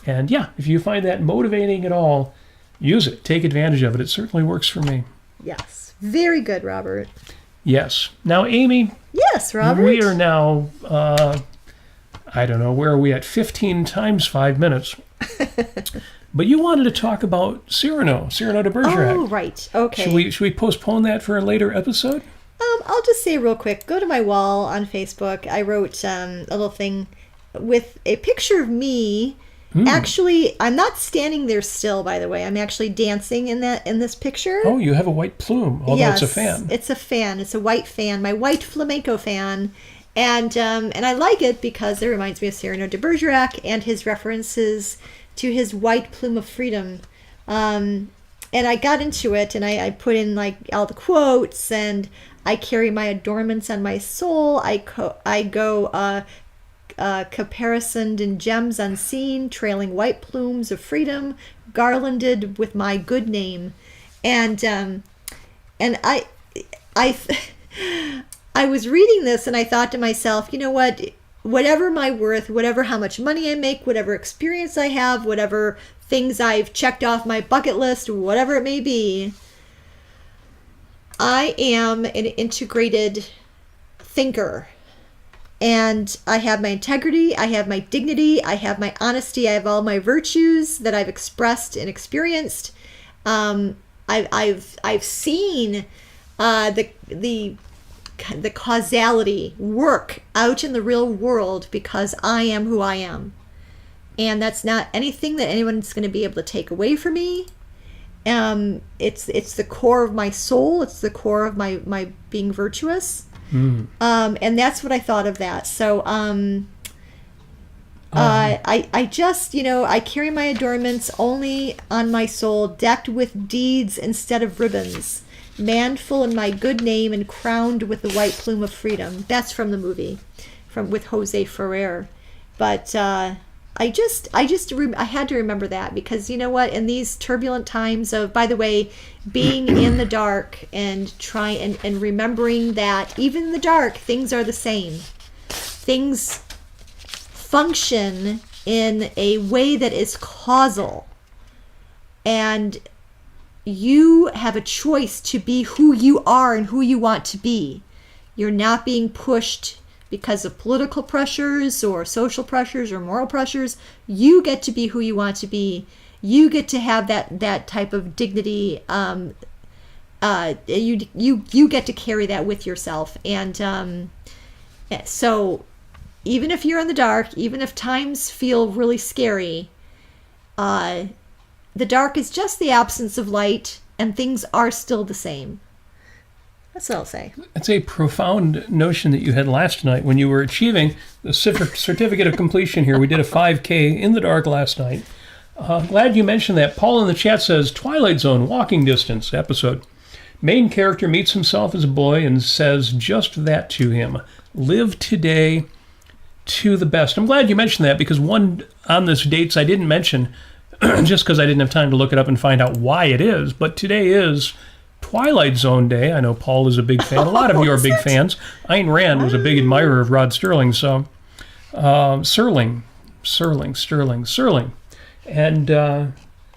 And yeah, if you find that motivating at all, use it. Take advantage of it. It certainly works for me. Yes. Very good, Robert. Yes. Now, Amy. Yes, Robert. We are now, I don't know, where are we at? 15 times 5 minutes. But you wanted to talk about Cyrano de Bergerac. Oh, right. Okay. Should we postpone that for a later episode? I'll just say real quick, go to my wall on Facebook. I wrote a little thing with a picture of me. Actually, I'm not standing there still, by the way. I'm actually dancing in this picture. Oh, you have a white plume, although yes, it's a fan. It's a fan. It's a white fan, my white flamenco fan. And I like it because it reminds me of Cyrano de Bergerac and his references to his white plume of freedom. And I got into it, and I put in like all the quotes, and I carry my adornments on my soul. I go caparisoned in gems unseen, trailing white plumes of freedom, garlanded with my good name. And I was reading this, and I thought to myself, you know what? Whatever my worth, whatever how much money I make, whatever experience I have, whatever things I've checked off my bucket list, whatever it may be, I am an integrated thinker. And I have my integrity, I have my dignity, I have my honesty, I have all my virtues that I've expressed and experienced. I've seen the causality work out in the real world because I am who I am. And that's not anything that anyone's going to be able to take away from me. It's the core of my soul. It's the core of my being virtuous. And that's what I thought of that. So I just, I carry my adornments only on my soul, decked with deeds instead of ribbons, manful in my good name and crowned with the white plume of freedom. That's from the movie, with Jose Ferrer. But I had to remember that, because you know what, in these turbulent times of, by the way, being in the dark and and remembering that even in the dark, things are the same. Things function in a way that is causal. And you have a choice to be who you are and who you want to be. You're not being pushed because of political pressures or social pressures or moral pressures. You get to be who you want to be. You get to have that type of dignity. You get to carry that with yourself. And so even if you're in the dark, even if times feel really scary, the dark is just the absence of light, and things are still the same. That's what I'll say. It's a profound notion that you had last night when you were achieving the certificate of completion here. We did a 5K in the dark last night. Glad you mentioned that. Paul in the chat says, Twilight Zone, walking distance episode. Main character meets himself as a boy and says just that to him. Live today to the best. I'm glad you mentioned that, because one on this dates I didn't mention just because I didn't have time to look it up and find out why it is. But today is Twilight Zone Day. I know Paul is a big fan. A lot of you are big fans. Ayn Rand was a big admirer of Rod Serling. So, Serling. And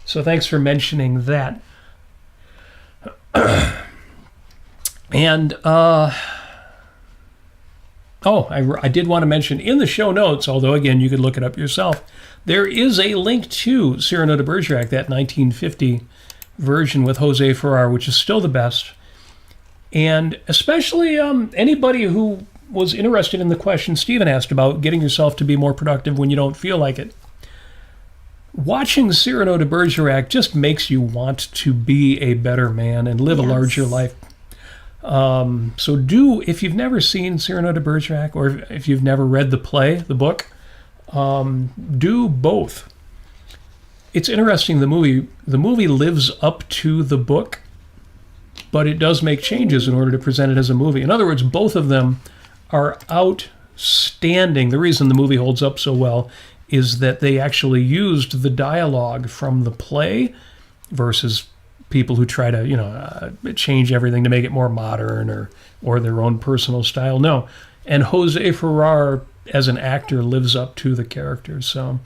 so thanks for mentioning that. And, I did want to mention in the show notes, although again, you could look it up yourself, there is a link to Cyrano de Bergerac, that 1950 version with Jose Ferrer, which is still the best. And especially anybody who was interested in the question Stephen asked about getting yourself to be more productive when you don't feel like it. watching Cyrano de Bergerac just makes you want to be a better man and live a larger life. So if you've never seen Cyrano de Bergerac, or if you've never read the play, the book, do both. It's interesting, the movie lives up to the book, but it does make changes in order to present it as a movie. In other words, both of them are outstanding. The reason the movie holds up so well is that they actually used the dialogue from the play versus people who try to, change everything to make it more modern or their own personal style. No. And Jose Ferrer, as an actor, lives up to the characters. So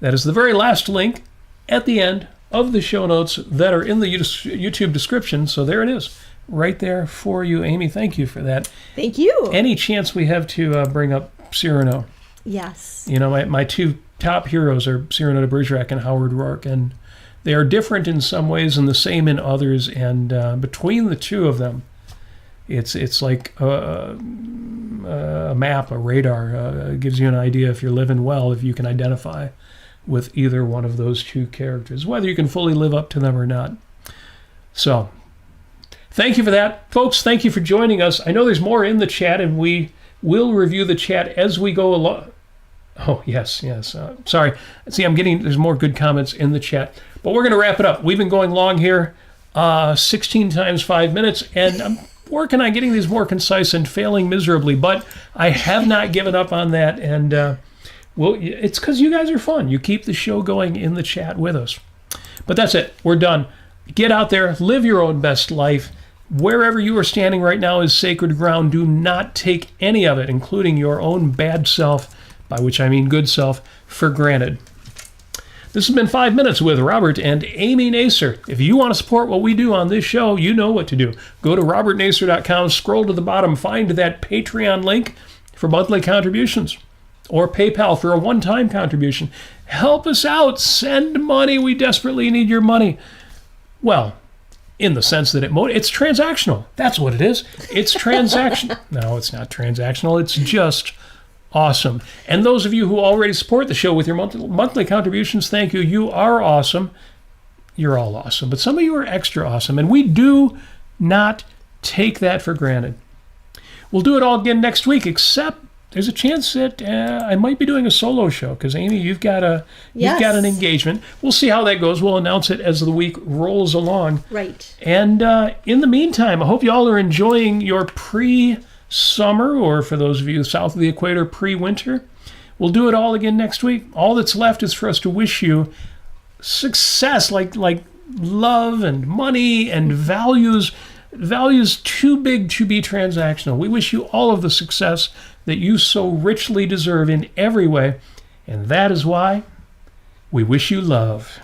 that is the very last link at the end of the show notes that are in the YouTube description. So there it is, right there for you. Amy, thank you for that. Thank you. Any chance we have to bring up Cyrano? Yes. My two top heroes are Cyrano de Bergerac and Howard Rourke, and they are different in some ways and the same in others. And between the two of them, it's like a map, a radar. Gives you an idea if you're living well, if you can identify with either one of those two characters, whether you can fully live up to them or not. So, thank you for that. Folks, thank you for joining us. I know there's more in the chat, and we will review the chat as we go along. Oh, yes. Sorry. See, there's more good comments in the chat. But we're going to wrap it up. We've been going long here, 16 times 5 minutes, and I'm working on getting these more concise and failing miserably, but I have not given up on that, and it's because you guys are fun. You keep the show going in the chat with us. But that's it. We're done. Get out there. Live your own best life. Wherever you are standing right now is sacred ground. Do not take any of it, including your own bad self, by which I mean good self, for granted. This has been 5 Minutes with Robert and Amy Nasir. If you want to support what we do on this show, you know what to do. Go to robertnasir.com, scroll to the bottom, find that Patreon link for monthly contributions, or PayPal for a one-time contribution. Help us out. Send money. We desperately need your money. Well, in the sense that it's transactional. That's what it is. It's transactional. No, it's not transactional. It's just awesome. And those of you who already support the show with your monthly contributions, thank you. You are awesome. You're all awesome. But some of you are extra awesome. And we do not take that for granted. We'll do it all again next week, except there's a chance that I might be doing a solo show because, Amy, you've got an engagement. We'll see how that goes. We'll announce it as the week rolls along. Right. And in the meantime, I hope you all are enjoying your pre-summer, or for those of you south of the equator, pre-winter. We'll do it all again next week. All that's left is for us to wish you success, like love and money and values too big to be transactional. We wish you all of the success that you so richly deserve in every way, and that is why we wish you love.